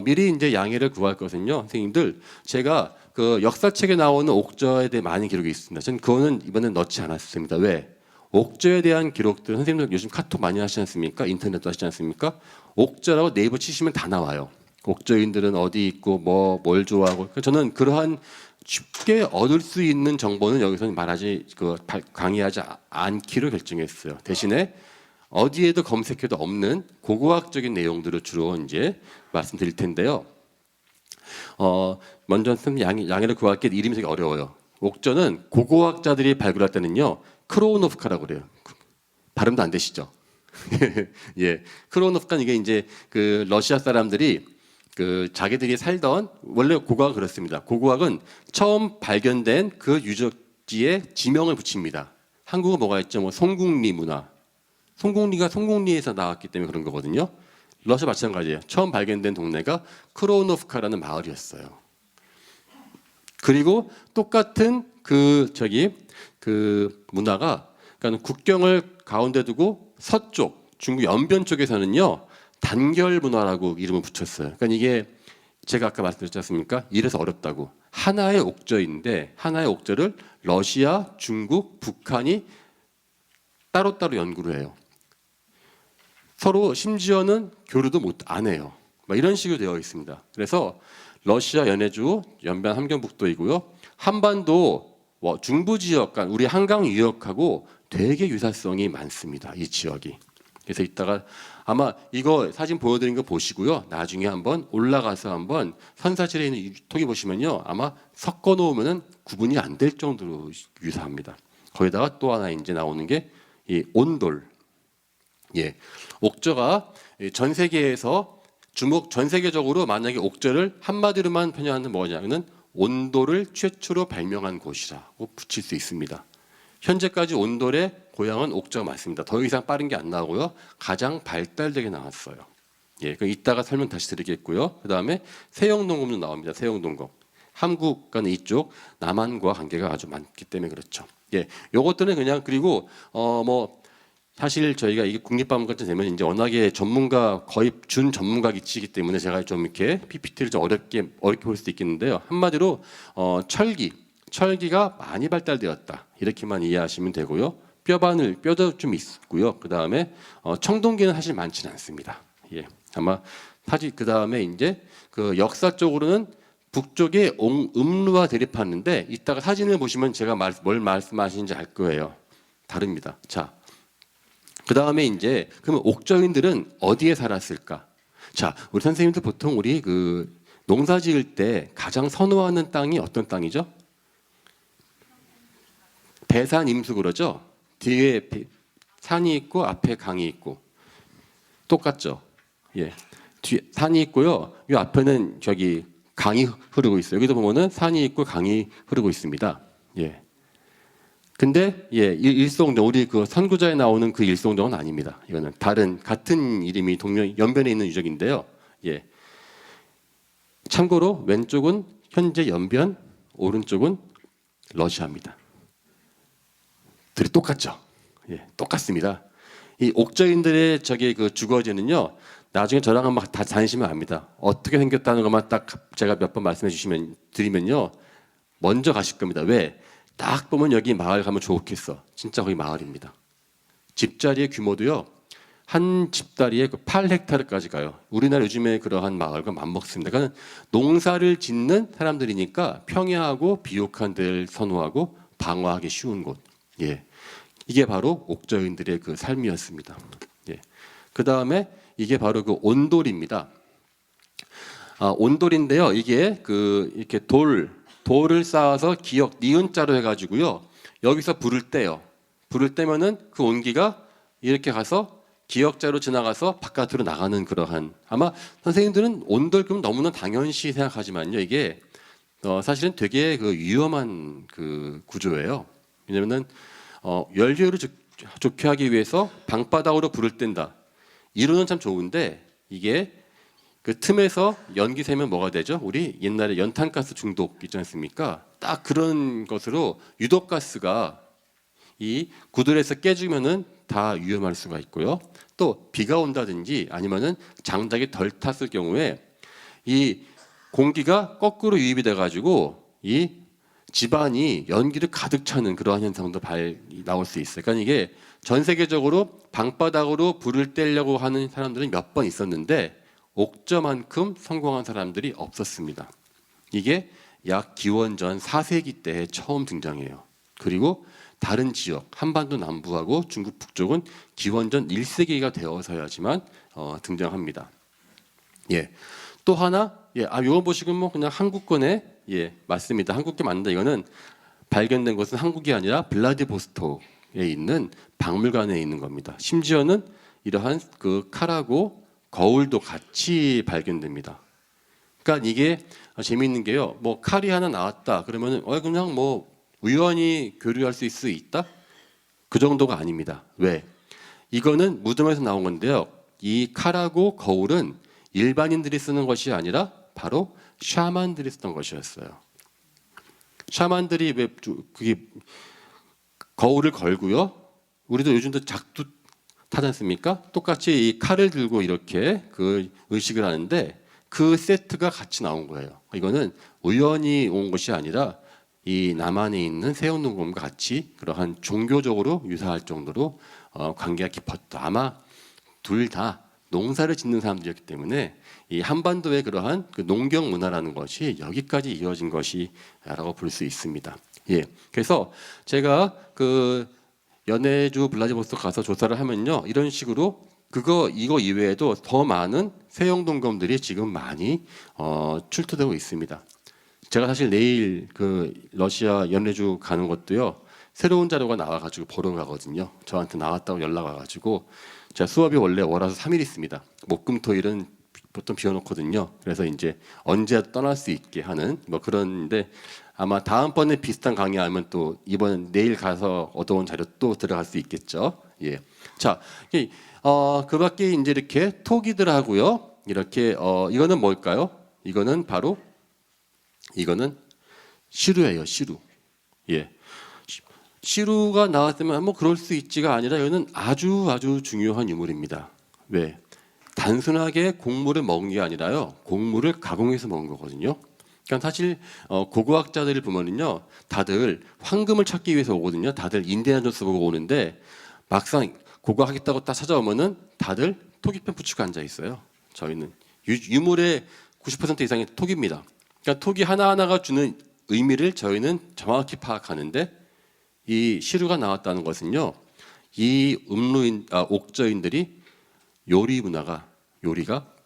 미리 이제 양해를 구할 것은요, 선생님들, 제가 그 역사책에 나오는 옥저에 대해 많은 기록이 있습니다. 저는 그거는 이번에 넣지 않았습니다. 왜? 옥저에 대한 기록들, 선생님들 요즘 카톡 많이 하시지 않습니까? 인터넷도 하시지 않습니까? 옥저라고 네이버 치시면 다 나와요. 옥저인들은 어디 있고 뭘 좋아하고. 저는 그러한 쉽게 얻을 수 있는 정보는 여기서는 강의하지 않기로 결정했어요. 대신에 어디에도 검색해도 없는 고고학적인 내용들을 주로 이제 말씀드릴 텐데요. 먼저 양해를 구할게. 이름이 되게 어려워요. 옥저는 고고학자들이 발굴할 때는요, 크로우노프카라고 그래요. 발음도 안 되시죠? 예, 크로우노프카, 이게 이제 그 러시아 사람들이 그 자기들이 살던, 원래 고고학은 그렇습니다. 고고학은 처음 발견된 그 유적지에 지명을 붙입니다. 한국은 뭐가 있죠? 뭐 송국리 문화. 송국리가 송국리에서 나왔기 때문에 그런 거거든요. 러시아 마찬가지예요. 처음 발견된 동네가 크로우노프카라는 마을이었어요. 그리고 똑같은 그 문화가, 그러니까 국경을 가운데 두고 서쪽 중국 연변 쪽에서는요, 단결 문화라고 이름을 붙였어요. 그러니까 이게 제가 아까 말씀드렸지 않습니까? 이래서 어렵다고. 하나의 옥저인데 하나의 옥저를 러시아, 중국, 북한이 따로따로 연구를 해요. 서로 심지어는 교류도 안 해요. 이런 식으로 되어 있습니다. 그래서 러시아 연해주, 연변 함경북도이고요. 한반도 중부 지역, 그러니까 우리 한강 유역하고 되게 유사성이 많습니다. 이 지역이. 그래서 이따가 아마 이거 사진 보여드린 거 보시고요. 나중에 한번 올라가서 한번 선사실에 있는 톡이 보시면요, 아마 섞어 놓으면은 구분이 안 될 정도로 유사합니다. 거기다가 또 하나 이제 나오는 게 이 온돌. 예, 옥저가 전 세계에서 전 세계적으로 만약에 옥저를 한마디로만 표현하는 뭐냐면은 온돌을 최초로 발명한 곳이라고 붙일 수 있습니다. 현재까지 온돌의 고향은 옥저가 맞습니다. 더 이상 빠른 게 안 나오고요. 가장 발달되게 나왔어요. 예, 그럼 이따가 설명 다시 드리겠고요. 그 다음에 세영동검도 나옵니다. 세영동검. 한국과는 이쪽 남한과 관계가 아주 많기 때문에 그렇죠. 예, 요것들은 그냥, 그리고 사실 저희가 이게 국립박물관쯤 되면 이제 워낙에 거의 준 전문가 기치이기 때문에 제가 좀 이렇게 PPT를 좀 어렵게 볼 수도 있겠는데요. 한마디로 철기가 많이 발달되었다, 이렇게만 이해하시면 되고요. 뼈도 좀 있고요. 그 다음에 청동기는 사실 많지는 않습니다. 예, 아마 사실 그 다음에 이제 그 역사 쪽으로는 북쪽에 음루와 대립하는데, 이따가 사진을 보시면 제가 뭘 말씀하시는지 알 거예요. 다릅니다. 자, 그 다음에 이제 그러면 옥저인들은 어디에 살았을까? 자, 우리 선생님들 보통 우리 그 농사 지을 때 가장 선호하는 땅이 어떤 땅이죠? 배산 임수 그러죠. 뒤에 산이 있고 앞에 강이 있고 똑같죠. 예, 뒤에 산이 있고요. 이 앞에는 강이 흐르고 있어요. 여기도 보면은 산이 있고 강이 흐르고 있습니다. 예. 근데 일송정, 우리 그 선구자에 나오는 그 일송정은 아닙니다. 이거는 같은 이름이 연변에 있는 유적인데요. 예. 참고로 왼쪽은 현재 연변, 오른쪽은 러시아입니다. 둘이 똑같죠. 예, 똑같습니다. 이 옥저인들의 그 주거지는요, 나중에 저랑 한번 다 다니시면 압니다. 어떻게 생겼다는 것만 딱 제가 몇 번 말씀해 드리면요, 먼저 가실 겁니다. 왜? 딱 보면 여기 마을 가면 좋겠어. 진짜 거기 마을입니다. 집자리의 규모도요, 한 집다리에 그 8헥타르까지 가요. 우리나라 요즘에 그러한 마을과 맞먹습니다. 그러니까 농사를 짓는 사람들이니까 평야하고 비옥한 데를 선호하고 방어하기 쉬운 곳. 예. 이게 바로 옥저인들의 그 삶이었습니다. 예. 그 다음에 이게 바로 그 온돌입니다. 온돌인데요. 이게 그 이렇게 돌을 쌓아서 기역 니은자로 해가지고요. 여기서 불을 떼요. 불을 떼면은 그 온기가 이렇게 가서 기역자로 지나가서 바깥으로 나가는 그러한, 아마 선생님들은 온돌 그럼 너무나 당연시 생각하지만요. 이게 사실은 되게 그 위험한 그 구조예요. 왜냐면은 연료를 좋게 하기 위해서 방바닥으로 불을 뗀다. 이론은 참 좋은데 이게 그 틈에서 연기 새면 뭐가 되죠? 우리 옛날에 연탄가스 중독 있지 않습니까? 딱 그런 것으로 유독가스가 이 구들에서 깨지면은 다 위험할 수가 있고요. 또 비가 온다든지 아니면은 장작이 덜 탔을 경우에 이 공기가 거꾸로 유입이 돼가지고 이 집안이 연기를 가득 차는 그러한 현상도 나올 수 있어요. 그러니까 이게 전 세계적으로 방바닥으로 불을 떼려고 하는 사람들은 몇 번 있었는데 옥저만큼 성공한 사람들이 없었습니다. 이게 약 기원전 4세기 때에 처음 등장해요. 그리고 다른 지역, 한반도 남부하고 중국 북쪽은 기원전 1세기가 되어서야지만 등장합니다. 예. 또 하나, 이거 보시면 뭐 그냥 한국권에 맞습니다. 한국계 맞는다. 이거는 발견된 것은 한국이 아니라 블라디보스톡에 있는 박물관에 있는 겁니다. 심지어는 이러한 그 칼하고 거울도 같이 발견됩니다. 그러니까 이게 재미있는 게요. 뭐 칼이 하나 나왔다 그러면은 그냥 뭐 우연히 교류할 수 있다? 그 정도가 아닙니다. 왜? 이거는 무덤에서 나온 건데요. 이 칼하고 거울은 일반인들이 쓰는 것이 아니라 바로 샤만들이 쓰던 것이었어요. 샤만들이 왜 그게 거울을 걸고요. 우리도 요즘도 작두 타지 않습니까? 똑같이 이 칼을 들고 이렇게 그 의식을 하는데 그 세트가 같이 나온 거예요. 이거는 우연히 온 것이 아니라 이 남한에 있는 세운동검과 같이 그러한 종교적으로 유사할 정도로 관계가 깊었다. 아마 둘 다 농사를 짓는 사람들이었기 때문에 이 한반도의 그러한 그 농경 문화라는 것이 여기까지 이어진 것이라고 볼 수 있습니다. 예. 그래서 제가 그 연해주 블라디보스토크 가서 조사를 하면요, 이런 식으로 이거 이외에도 더 많은 세용동검들이 지금 많이 출토되고 있습니다. 제가 사실 내일 그 러시아 연해주 가는 것도요, 새로운 자료가 나와가지고 보러 가거든요. 저한테 나왔다고 연락 와가지고 제가 수업이 원래 월화수 3일 있습니다. 목금토일은 보통 비워놓거든요. 그래서 이제 언제 떠날 수 있게 하는 뭐 그런데 아마 다음번에 비슷한 강의하면 또 이번 내일 가서 얻어온 자료 또 들어갈 수 있겠죠. 예. 자, 그 밖에 이제 이렇게 토기들하고요. 이렇게 이거는 뭘까요? 이거는 바로 이거는 시루예요. 시루. 예. 시루가 나왔으면 뭐 그럴 수 있지가 아니라 이거는 아주 중요한 유물입니다. 왜? 단순하게 곡물을 먹은 게 아니라요. 곡물을 가공해서 먹은 거거든요. 그러니까 사실 고고학자들을 보면은요, 다들 황금을 찾기 위해서 오거든요. 다들 인디아나 존스 보고 오는데 막상 고고하겠다고 딱 찾아오면은 다들 토기편 붙이고 앉아 있어요. 저희는 유물의 90% 이상이 토기입니다. 그러니까 토기 하나하나가 주는 의미를 저희는 정확히 파악하는데 이 시루가 나왔다는 것은요, 이 옥저인들이 요리가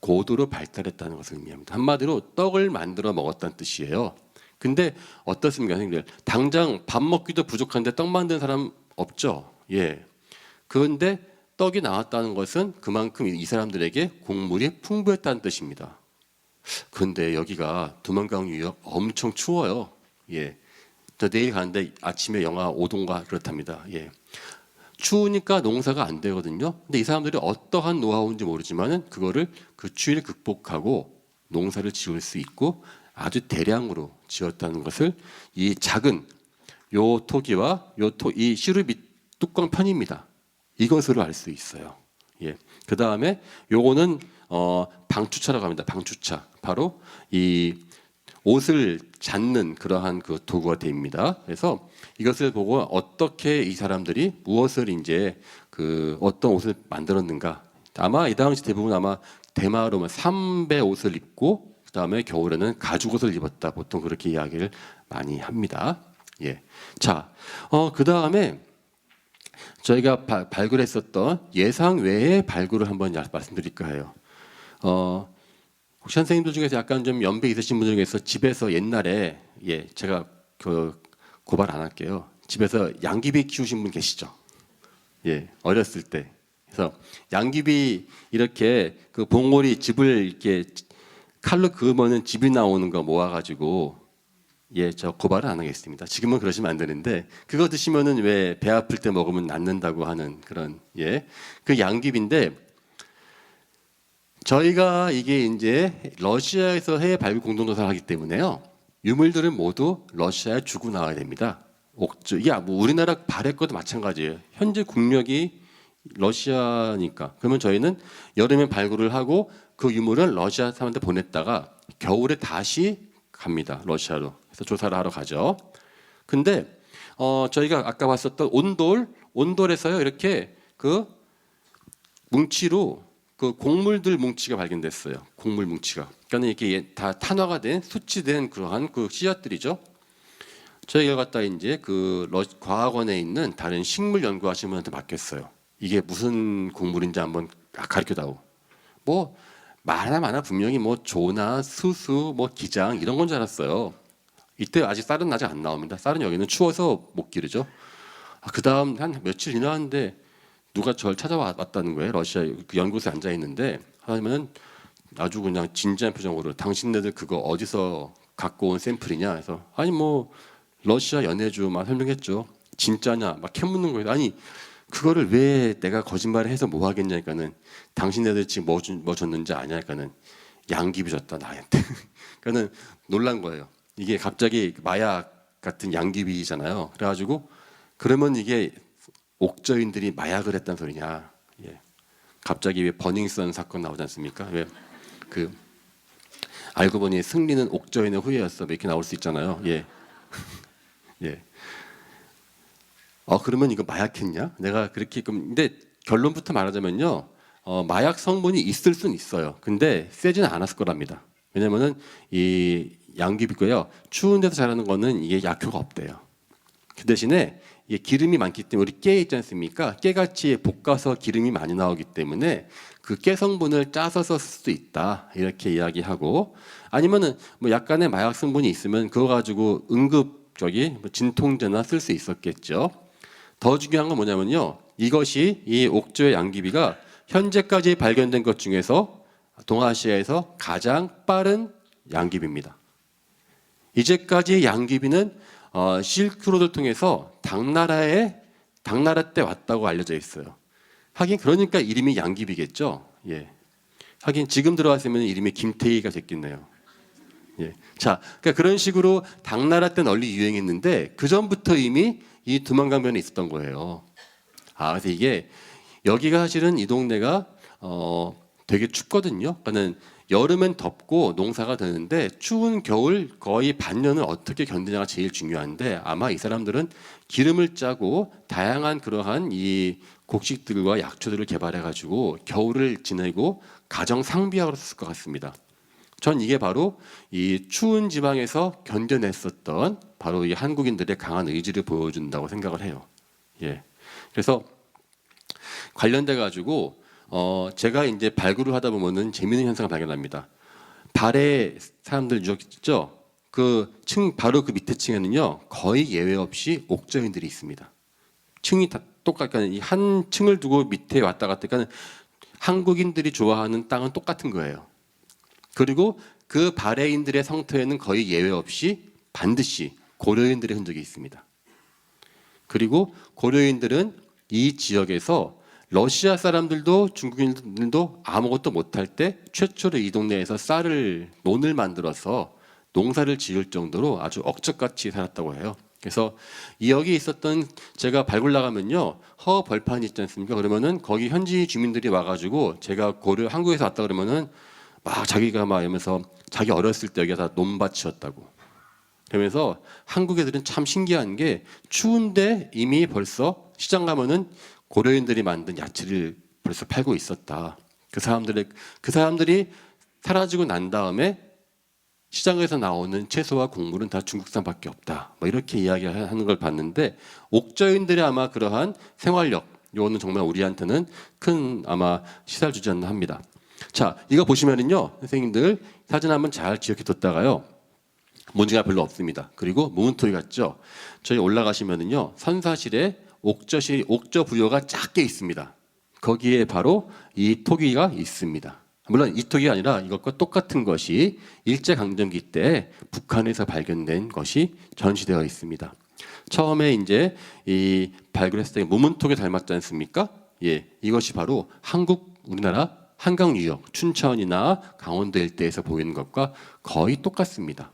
고도로 발달했다는 것을 의미합니다. 한마디로 떡을 만들어 먹었다는 뜻이에요. 근데 어떻습니까, 선생님들? 당장 밥 먹기도 부족한데 떡 만드는 사람 없죠? 예. 그런데 떡이 나왔다는 것은 그만큼 이 사람들에게 곡물이 풍부했다는 뜻입니다. 그런데 여기가 두만강 유역 엄청 추워요. 예. 저 내일 가는데 아침에 영하 5도인가 그렇답니다. 예. 추우니까 농사가 안 되거든요. 근데 이 사람들이 어떠한 노하우인지 모르지만은 그거를 그 추위를 극복하고 농사를 지을 수 있고 아주 대량으로 지었다는 것을 이 작은 요 토기와 이 시루 밑 뚜껑 편입니다. 이것으로 알 수 있어요. 예. 그 다음에 요거는 방추차라고 합니다. 방추차. 바로 이 옷을 잡는 그러한 그 도구가 됩니다. 그래서 이것을 보고 어떻게 이 사람들이 무엇을 이제 그 어떤 옷을 만들었는가 아마 이 당시 대부분 아마 대마로만 삼배 옷을 입고 그다음에 겨울에는 가죽 옷을 입었다. 보통 그렇게 이야기를 많이 합니다. 예. 자, 그다음에 저희가 발굴했었던 예상 외의 발굴을 한번 말씀드릴까 해요. 혹시 선생님들 중에서 약간 좀 연배 있으신 분들 중에서 집에서 옛날에 제가 그 고발 안 할게요. 집에서 양귀비 키우신 분 계시죠? 예, 어렸을 때. 그래서 양귀비 이렇게 그 봉오리 즙을 이렇게 칼로 그으면은 즙이 나오는 거 모아가지고 저 고발은 안 하겠습니다. 지금은 그러시면 안 되는데 그거 드시면은 왜 배 아플 때 먹으면 낫는다고 하는 그런 그 양귀비인데 저희가 이게 이제 러시아에서 해외 발굴 공동조사를 하기 때문에요. 유물들은 모두 러시아에 주고 나와야 됩니다. 이게 뭐 우리나라 발해과도 마찬가지예요. 현재 국력이 러시아니까 그러면 저희는 여름에 발굴을 하고 그 유물을 러시아 사람한테 보냈다가 겨울에 다시 갑니다. 러시아로. 그래서 조사를 하러 가죠. 근데 저희가 아까 봤었던 온돌에서요 이렇게 그 뭉치로 그 곡물들 뭉치가 발견됐어요. 곡물 뭉치가. 그러니까 이게 다 탄화가 된 수치된 그러한 그 씨앗들이죠. 저희가 갖다 이제 그 과학원에 있는 다른 식물 연구하시는 분한테 맡겼어요. 이게 무슨 곡물인지 한번 가르쳐다오. 뭐 많아 분명히 뭐 조나 수수 뭐 기장 이런 건 줄 알았어요. 이때 아직 쌀은 안 나옵니다. 쌀은 여기는 추워서 못 기르죠. 그 다음 한 며칠 지났는데 누가 저를 찾아왔다는 거예요. 러시아 그 연구소에 앉아 있는데 하면은 아주 그냥 진지한 표정으로 당신네들 그거 어디서 갖고 온 샘플이냐 해서 아니 뭐 러시아 연해주 막 설명했죠. 진짜냐 막 캐묻는 거예요. 아니 그거를 왜 내가 거짓말을 해서 뭐 하겠냐니까는 당신네들 지금 뭐 줬는지 아냐니까는 양귀비 줬다 나한테. 그러니까는 놀란 거예요. 이게 갑자기 마약 같은 양귀비잖아요. 그래가지고 그러면 이게 옥저인들이 마약을 했단 소리냐. 갑자기 왜 버닝썬 사건 나오지 않습니까? 왜 그 알고 보니 승리는 옥저인의 후예였어. 이렇게 나올 수 있잖아요. 예. 그러면 이거 마약했냐? 내가 그렇게 근데 결론부터 말하자면요. 마약 성분이 있을 수는 있어요. 근데 세지는 않았을 거랍니다. 왜냐면은 이 양귀비고요. 추운 데서 자라는 거는 이게 약효가 없대요. 그 대신에 이게 기름이 많기 때문에 우리 깨 있지 않습니까? 깨같이 볶아서 기름이 많이 나오기 때문에 그 깨 성분을 짜서 썼을 수도 있다. 이렇게 이야기하고 아니면은 뭐 약간의 마약 성분이 있으면 그거 가지고 응급 뭐 진통제나 쓸 수 있었겠죠. 더 중요한 건 뭐냐면요. 이것이 이 옥조의 양귀비가 현재까지 발견된 것 중에서 동아시아에서 가장 빠른 양귀비입니다. 이제까지 양귀비는 실크로드를 통해서 당나라 때 왔다고 알려져 있어요. 하긴 그러니까 이름이 양귀비겠죠. 하긴 지금 들어왔으면 이름이 김태희가 됐겠네요. 자, 그러니까 그런 식으로 당나라 때 널리 유행했는데 그 전부터 이미 이 두만강변에 있었던 거예요. 그래서 이게 여기가 사실은 이 동네가 되게 춥거든요. 그러니까는 여름엔 덥고 농사가 되는데 추운 겨울 거의 반년을 어떻게 견디냐가 제일 중요한데 아마 이 사람들은 기름을 짜고 다양한 그러한 이 곡식들과 약초들을 개발해가지고 겨울을 지내고 가정 상비약으로 썼을 것 같습니다. 전 이게 바로 이 추운 지방에서 견뎌냈었던 바로 이 한국인들의 강한 의지를 보여준다고 생각을 해요. 그래서 관련돼 가지고 제가 이제 발굴을 하다 보면은 재미있는 현상을 발견합니다. 발해 사람들 유적지죠. 바로 그 밑에 층에는요 거의 예외 없이 옥저인들이 있습니다. 층이 다 똑같으니까 이 한 층을 두고 밑에 왔다 갔다 하니까 한국인들이 좋아하는 땅은 똑같은 거예요. 그리고 그 발해인들의 성터에는 거의 예외 없이 반드시 고려인들의 흔적이 있습니다. 그리고 고려인들은 이 지역에서 러시아 사람들도 중국인들도 아무것도 못할 때 최초로 이 동네에서 논을 만들어서 농사를 지을 정도로 아주 억적같이 살았다고 해요. 그래서 여기 있었던 제가 발굴 나가면요 허 벌판이 있지 않습니까? 그러면은 거기 현지 주민들이 와가지고 제가 한국에서 왔다 그러면은 막 자기가 막 이러면서 자기 어렸을 때 여기가 다 논밭이었다고. 그러면서 한국 애들은 참 신기한 게 추운데 이미 벌써 시장 가면은 고려인들이 만든 야채를 벌써 팔고 있었다. 그 사람들이 사라지고 난 다음에 시장에서 나오는 채소와 곡물은 다 중국산밖에 없다. 뭐 이렇게 이야기하는 걸 봤는데 옥저인들의 아마 그러한 생활력, 이거는 정말 우리한테는 큰 아마 시사를 주지 않나 합니다. 자, 이거 보시면은요, 선생님들 사진 한번 잘 기억해 뒀다가요. 문제가 별로 없습니다. 그리고 무문토기 같죠? 저희 올라가시면은요, 선사실에 옥저 부여가 작게 있습니다. 거기에 바로 이 토기가 있습니다. 물론 이 토기가 아니라 이것과 똑같은 것이 일제강점기 때 북한에서 발견된 것이 전시되어 있습니다. 처음에 이제 이 발굴했을 때 무문토기 닮았지 않습니까? 예, 이것이 바로 우리나라 한강 유역, 춘천이나 강원도 일대에서 보이는 것과 거의 똑같습니다.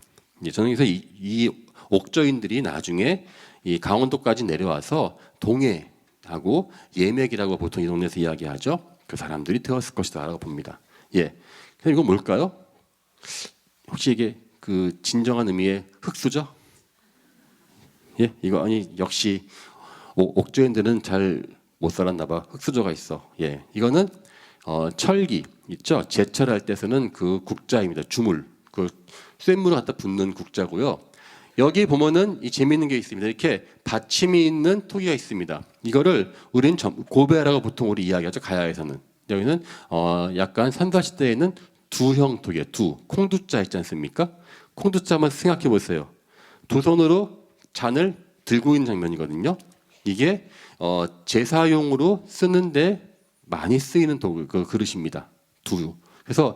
저는 그래서 이 옥저인들이 나중에 이 강원도까지 내려와서 동해하고 예맥이라고 보통 이 동네에서 이야기하죠. 그 사람들이 되었을 것이다라고 봅니다. 예, 그럼 이건 뭘까요? 혹시 이게 그 진정한 의미의 흙수저? 예, 이거 아니 역시 옥저인들은 잘 못 살았나 봐. 흙수저가 있어. 예, 이거는 철기 있죠. 제철할 때 쓰는 그 국자입니다. 주물, 그 쇳물을 갖다 붓는 국자고요. 여기 보면은 이 재미있는 게 있습니다. 이렇게 받침이 있는 토기가 있습니다. 이거를 우리는 고배라고 보통 우리 이야기하죠. 가야에서는. 여기는 약간 산사시 때에는 두형 토기예요. 콩두자 있지 않습니까? 콩두자 한번 생각해 보세요. 두 손으로 잔을 들고 있는 장면이거든요. 이게 제사용으로 쓰는데 많이 쓰이는 도구, 그 그릇입니다. 그래서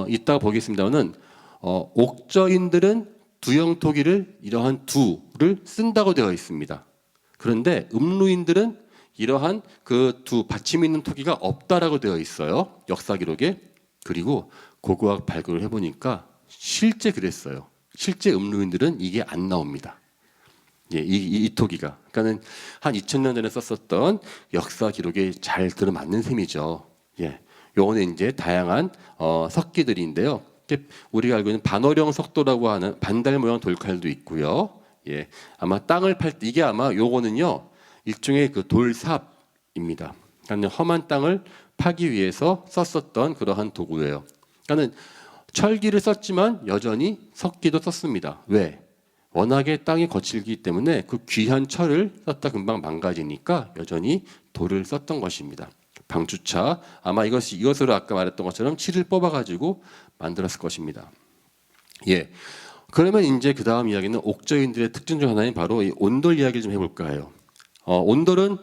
이따가 보겠습니다만은 옥저인들은 두형 토기를 이러한 두를 쓴다고 되어 있습니다. 그런데 음루인들은 이러한 그 두 받침 있는 토기가 없다라고 되어 있어요. 역사 기록에. 그리고 고고학 발굴을 해보니까 실제 그랬어요. 실제 음루인들은 이게 안 나옵니다. 예, 이 토기가. 그러니까는 한 2000년 전에 썼었던 역사 기록에 잘 들어맞는 셈이죠. 예, 요거는 이제 다양한 석기들인데요. 우리가 알고 있는 반어령 석도라고 하는 반달 모양 돌칼도 있고요. 예, 아마 땅을 팔 때 이게 아마 요거는요 일종의 그 돌삽입니다. 그러니까 험한 땅을 파기 위해서 썼었던 그러한 도구예요. 그러니까는 철기를 썼지만 여전히 석기도 썼습니다. 왜? 워낙에 땅이 거칠기 때문에 그 귀한 철을 썼다 금방 망가지니까 여전히 돌을 썼던 것입니다. 방주차 아마 이것으로 아까 말했던 것처럼 칠을 뽑아가지고 만들었을 것입니다. 예. 그러면 이제 그 다음 이야기는 옥저인들의 특징 중 하나인 바로 이 온돌 이야기를 좀 해볼까 해요. 온돌은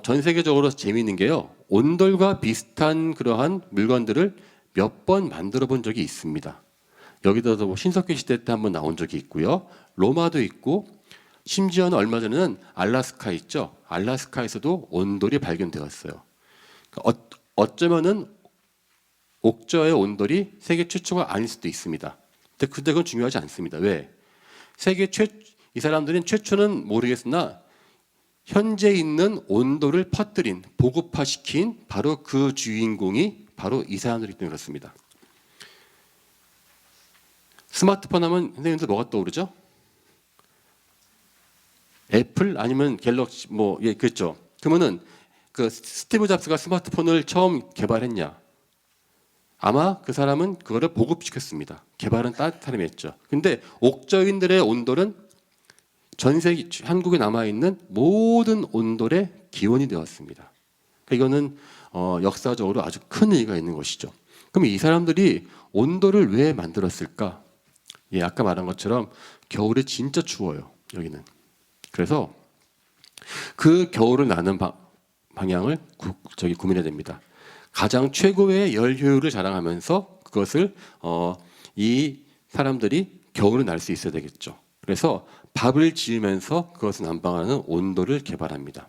전 세계적으로 재미있는 게요. 온돌과 비슷한 그러한 물건들을 몇 번 만들어 본 적이 있습니다. 여기다도 뭐 신석기 시대 때 한번 나온 적이 있고요. 로마도 있고 심지어는 얼마 전에는 알라스카 있죠. 알라스카에서도 온돌이 발견되었어요. 어쩌면은 옥저의 온돌이 세계 최초가 아닐 수도 있습니다. 근데 그건 중요하지 않습니다. 왜? 이 사람들은 최초는 모르겠으나 현재 있는 온돌을 퍼뜨린, 보급화시킨 바로 그 주인공이 바로 이 사람들이기 때문에 그렇습니다. 스마트폰 하면 선생님들 뭐가 떠오르죠? 애플 아니면 갤럭시 예, 그렇죠. 그러면은 그 스티브 잡스가 스마트폰을 처음 개발했냐? 아마 그 사람은 그거를 보급시켰습니다. 개발은 다른 사람이 했죠. 근데 옥저인들의 온돌은 전 세계 한국에 남아 있는 모든 온돌의 기원이 되었습니다. 그러니까 이거는 역사적으로 아주 큰 의미가 있는 것이죠. 그럼 이 사람들이 온돌을 왜 만들었을까? 예, 아까 말한 것처럼 겨울에 진짜 추워요. 여기는. 그래서 그 겨울을 나는 방향을 고민해야 됩니다. 가장 최고의 열 효율을 자랑하면서 그것을 이 사람들이 겨울을 날 수 있어야 되겠죠. 그래서 밥을 지으면서 그것을 난방하는 온돌을 개발합니다.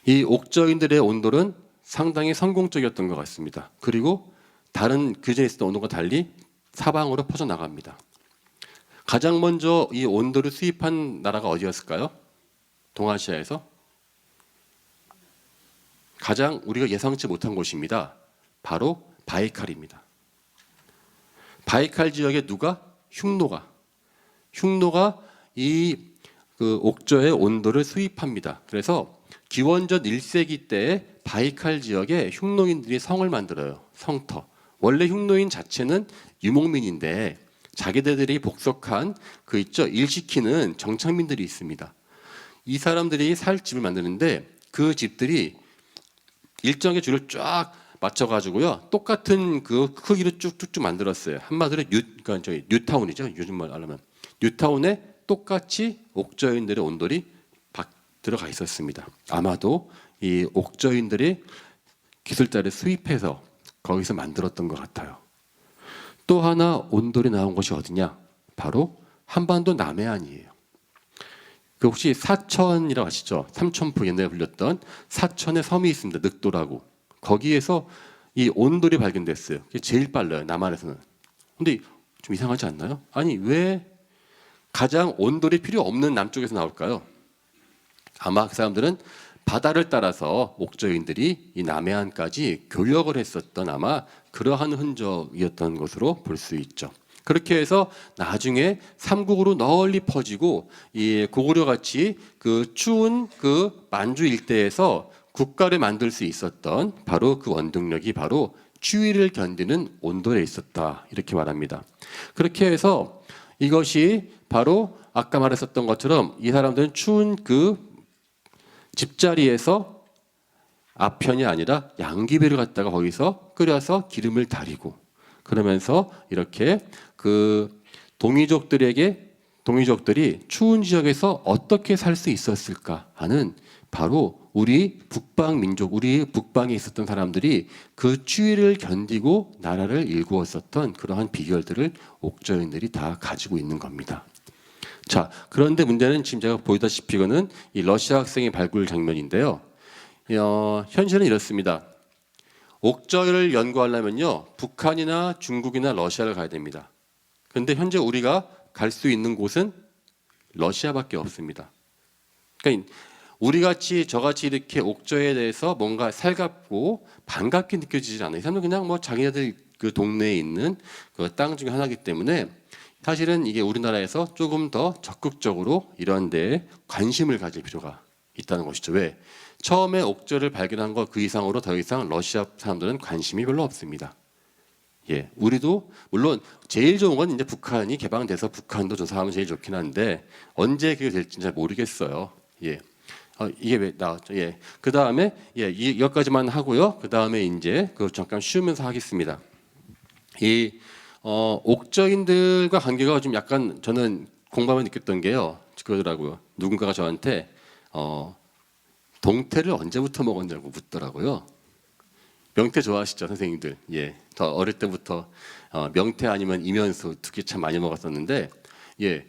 이 옥저인들의 온돌은 상당히 성공적이었던 것 같습니다. 그리고 다른 그전에 있었던 온돌과 달리 사방으로 퍼져나갑니다. 가장 먼저 이 온돌을 수입한 나라가 어디였을까요? 동아시아에서 가장 우리가 예상치 못한 곳입니다. 바로 바이칼입니다. 바이칼 지역에 누가? 흉노가 이 그 옥저의 온돌을 수입합니다. 그래서 기원전 1세기 때에 바이칼 지역에 흉노인들이 성을 만들어요. 성터. 원래 흉노인 자체는 유목민인데 자기들이 복속한 그 있죠, 일시키는 정착민들이 있습니다. 이 사람들이 살 집을 만드는데 그 집들이 일정의 줄을 쫙 맞춰가지고요, 똑같은 그 크기로 쭉쭉쭉 만들었어요. 한마디로 그러니까 저희 뉴타운이죠. 요즘 말 하려면 뉴타운에 똑같이 옥저인들의 온돌이 들어가 있었습니다. 아마도 이 옥저인들이 기술자를 수입해서 거기서 만들었던 것 같아요. 또 하나 온돌이 나온 곳이 어디냐? 바로 한반도 남해안이에요. 그 혹시 사천이라고 아시죠? 삼천포 옛날에 불렸던 사천의 섬이 있습니다. 늑도라고. 거기에서 이 온돌이 발견됐어요. 그게 제일 빨라요, 남한에서는. 근데 좀 이상하지 않나요? 아니, 왜 가장 온돌이 필요 없는 남쪽에서 나올까요? 아마 그 사람들은 바다를 따라서 옥저인들이 이 남해안까지 교역을 했었던 아마 그러한 흔적이었던 것으로 볼 수 있죠. 그렇게 해서 나중에 삼국으로 널리 퍼지고 이 고구려 같이 그 추운 그 만주 일대에서 국가를 만들 수 있었던 바로 그 원동력이 바로 추위를 견디는 온돌에 있었다, 이렇게 말합니다. 그렇게 해서 이것이 바로 아까 말했었던 것처럼 이 사람들은 추운 그 집자리에서 아편이 아니라 양귀비를 갖다가 거기서 끓여서 기름을 달이고, 그러면서 이렇게 그 동이족들이 추운 지역에서 어떻게 살 수 있었을까 하는, 바로 우리 북방 민족, 우리 북방에 있었던 사람들이 그 추위를 견디고 나라를 일구었었던 그러한 비결들을 옥저인들이 다 가지고 있는 겁니다. 자, 그런데 문제는 지금 제가 보이다시피 이거는 이 러시아 학생의 발굴 장면인데요. 현실은 이렇습니다. 옥저를 연구하려면요, 북한이나 중국이나 러시아를 가야 됩니다. 그런데 현재 우리가 갈 수 있는 곳은 러시아밖에 없습니다. 그러니까 우리 같이 저같이 이렇게 옥저에 대해서 뭔가 살갑고 반갑게 느껴지지 않아요. 이 사람은 그냥 뭐 자기네들 그 동네에 있는 그 땅 중에 하나이기 때문에 사실은 이게 우리나라에서 조금 더 적극적으로 이런 데에 관심을 가질 필요가 있다는 것이죠. 왜? 처음에 옥저를 발견한 것 그 이상으로 더 이상 러시아 사람들은 관심이 별로 없습니다. 예, 우리도 물론 제일 좋은 건 이제 북한이 개방돼서 북한도 조사하면 제일 좋긴 한데 언제 그게 될지 잘 모르겠어요. 예, 이게 왜 나왔죠? 예, 그 다음에 이것까지만 하고요. 그 다음에 이제 그 잠깐 쉬면서 하겠습니다. 이 옥저인들과 관계가 좀 약간 저는 공감을 느꼈던 게요, 그러더라고요. 누군가가 저한테 동태를 언제부터 먹었냐고 묻더라고요. 명태 좋아하시죠, 선생님들? 예, 더 어릴 때부터 명태 아니면 이면수 두 개 참 많이 먹었었는데, 예,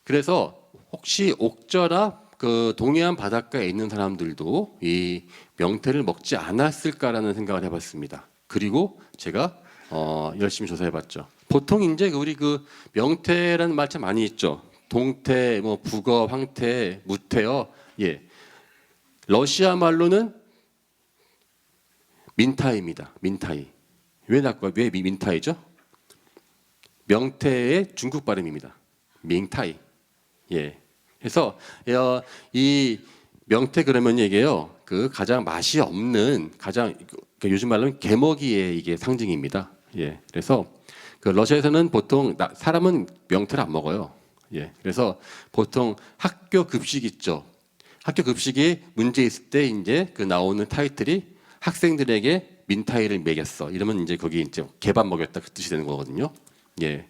그래서 혹시 옥저나 그 동해안 바닷가에 있는 사람들도 이 명태를 먹지 않았을까라는 생각을 해봤습니다. 그리고 제가 열심히 조사해봤죠. 보통 이제 우리 그 명태라는 말 참 많이 있죠. 동태, 뭐 북어, 황태, 무태요. 예, 러시아 말로는 민타이입니다. 민타이. 왜 민타이죠? 명태의 중국 발음입니다. 민타이. 예. 그래서 이 명태 그러면 이게요, 그 가장 맛이 없는, 가장 요즘 말로는 개먹이의 이게 상징입니다. 예. 그래서 그 러시아에서는 보통 사람은 명태를 안 먹어요. 예. 그래서 보통 학교 급식 있죠. 학교 급식이 문제 있을 때 이제 그 나오는 타이틀이 학생들에게 민타이를 먹였어. 이러면 이제 거기 이제 개밥 먹였다 그 뜻이 되는 거거든요. 예.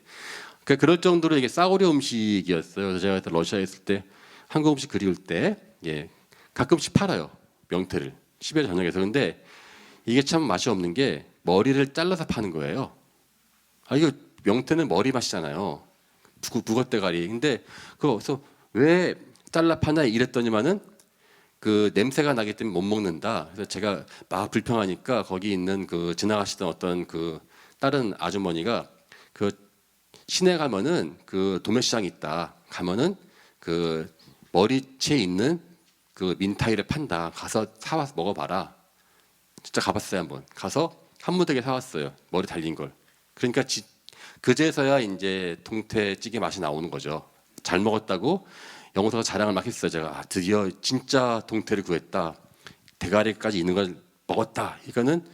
그러니까 그럴 정도로 이게 싸구려 음식이었어요. 제가 러시아에 있을 때 한국 음식 그리울 때, 예, 가끔씩 팔아요, 명태를 시베리아 전역에서. 근데 이게 참 맛이 없는 게 머리를 잘라서 파는 거예요. 이거 명태는 머리 맛이잖아요. 북어대가리. 근데 그래서 왜 잘라 파나 이랬더니만은 그 냄새가 나기 때문에 못 먹는다. 그래서 제가 막 불평하니까 거기 있는 그 지나가시던 어떤 그 다른 아주머니가 그 시내 가면은 그 도매시장이 있다. 가면은 그 머리채 있는 그 민타이를 판다. 가서 사와서 먹어봐라. 진짜 가봤어요, 한번. 가서 한 무더기 사왔어요. 머리 달린 걸. 그러니까 그제서야 이제 동태찌개 맛이 나오는 거죠. 잘 먹었다고 영호사가 자랑을 막 했어요. 제가 드디어 진짜 동태를 구했다. 대가리까지 있는 걸 먹었다. 이거는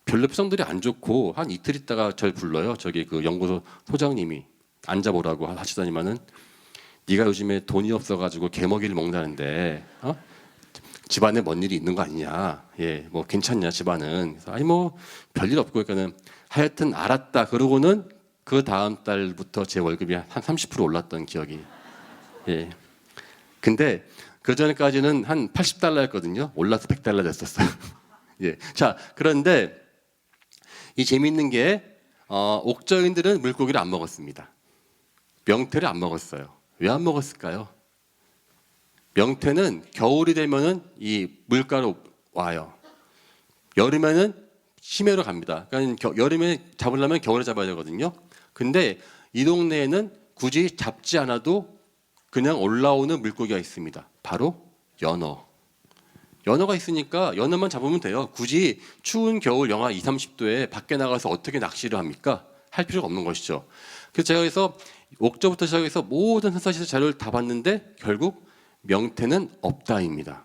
별로 표정들이 안 좋고 한 이틀 있다가 절 불러요. 저기 그 연구소 소장님이 앉아보라고 하시더니만은 네가 요즘에 돈이 없어가지고 개먹이를 먹는다는데 집안에 뭔 일이 있는 거 아니냐? 예, 뭐 괜찮냐 집안은? 그래서 아니 뭐 별일 없고 그러니까는 하여튼 알았다. 그러고는 그 다음 달부터 제 월급이 한 30% 올랐던 기억이. 예. 근데 그 전까지는 한 80달러였거든요. 올라서 100달러 됐었어요. 예. 자, 그런데 이 재미있는 게 옥저인들은 물고기를 안 먹었습니다. 명태를 안 먹었어요. 왜 안 먹었을까요? 명태는 겨울이 되면은 이 물가로 와요. 여름에는 심해로 갑니다. 그러니까 여름에 잡으려면 겨울에 잡아야 되거든요. 근데 이 동네에는 굳이 잡지 않아도 그냥 올라오는 물고기가 있습니다. 바로 연어. 연어가 있으니까 연어만 잡으면 돼요. 굳이 추운 겨울 영하 20, 30도에 밖에 나가서 어떻게 낚시를 합니까? 할 필요가 없는 것이죠. 그래서 제가 그래서 옥저부터 시작해서 모든 선사시설 자료를 다 봤는데 결국 명태는 없다입니다.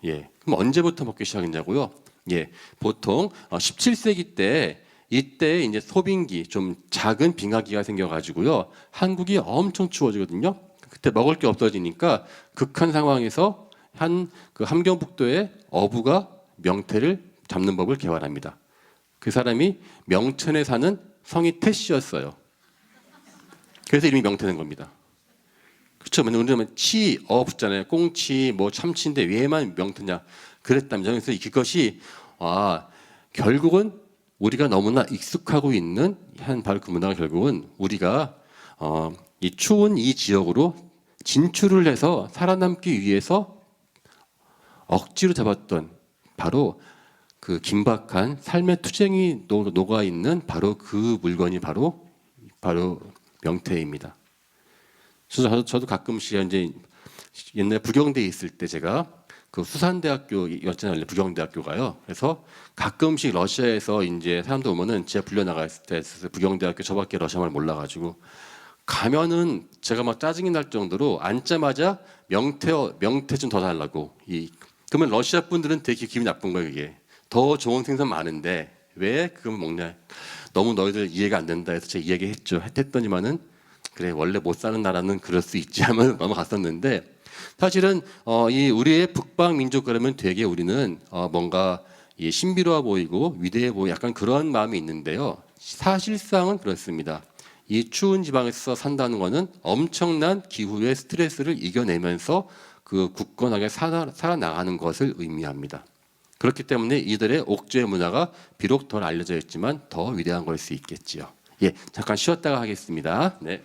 예. 그럼 언제부터 먹기 시작했냐고요? 예. 보통 17세기 때 이때 이제 소빙기 좀 작은 빙하기가 생겨가지고요. 한국이 엄청 추워지거든요. 그때 먹을 게 없어지니까 극한 상황에서 한 그 함경북도의 어부가 명태를 잡는 법을 개발합니다. 그 사람이 명천에 사는 성이 태씨였어요. 그래서 이름이 명태된 겁니다. 그렇죠. 우리는 치, 붙잖아요. 꽁치, 뭐 참치인데 왜만 명태냐 그랬답니다. 그래서 그것이 결국은 우리가 너무나 익숙하고 있는 한 바로 그 문화가 결국은 우리가 이 추운 이 지역으로 진출을 해서 살아남기 위해서 억지로 잡았던 바로 그 긴박한 삶의 투쟁이 녹아 있는 바로 그 물건이 바로 명태입니다. 저도 가끔씩 이제 옛날 부경대에 있을 때 제가 그 수산대학교였잖아요. 부경대학교가요. 그래서 가끔씩 러시아에서 이제 사람들 오면은 제가 불려 나갔을 때 부경대학교 저밖에 러시아말 몰라가지고 가면은 제가 막 짜증이 날 정도로 앉자마자 명태 좀 더 달라고 그러면 러시아 분들은 되게 기분이 나쁜 거예요. 이게 더 좋은 생선 많은데 왜 그걸 먹냐? 너무 너희들 이해가 안 된다 해서 제가 이야기했죠. 했더니만은 그래 원래 못 사는 나라는 그럴 수 있지 하면 넘어갔었는데 사실은 이 우리의 북방 민족 그러면 되게 우리는 뭔가 신비로워 보이고 위대해 보이고 약간 그런 마음이 있는데요. 사실상은 그렇습니다. 이 추운 지방에서 산다는 것은 엄청난 기후의 스트레스를 이겨내면서 그 굳건하게 살아나가는 것을 의미합니다. 그렇기 때문에 이들의 옥저의 문화가 비록 덜 알려져 있지만 더 위대한 걸 수 있겠지요. 예, 잠깐 쉬었다가 하겠습니다. 네.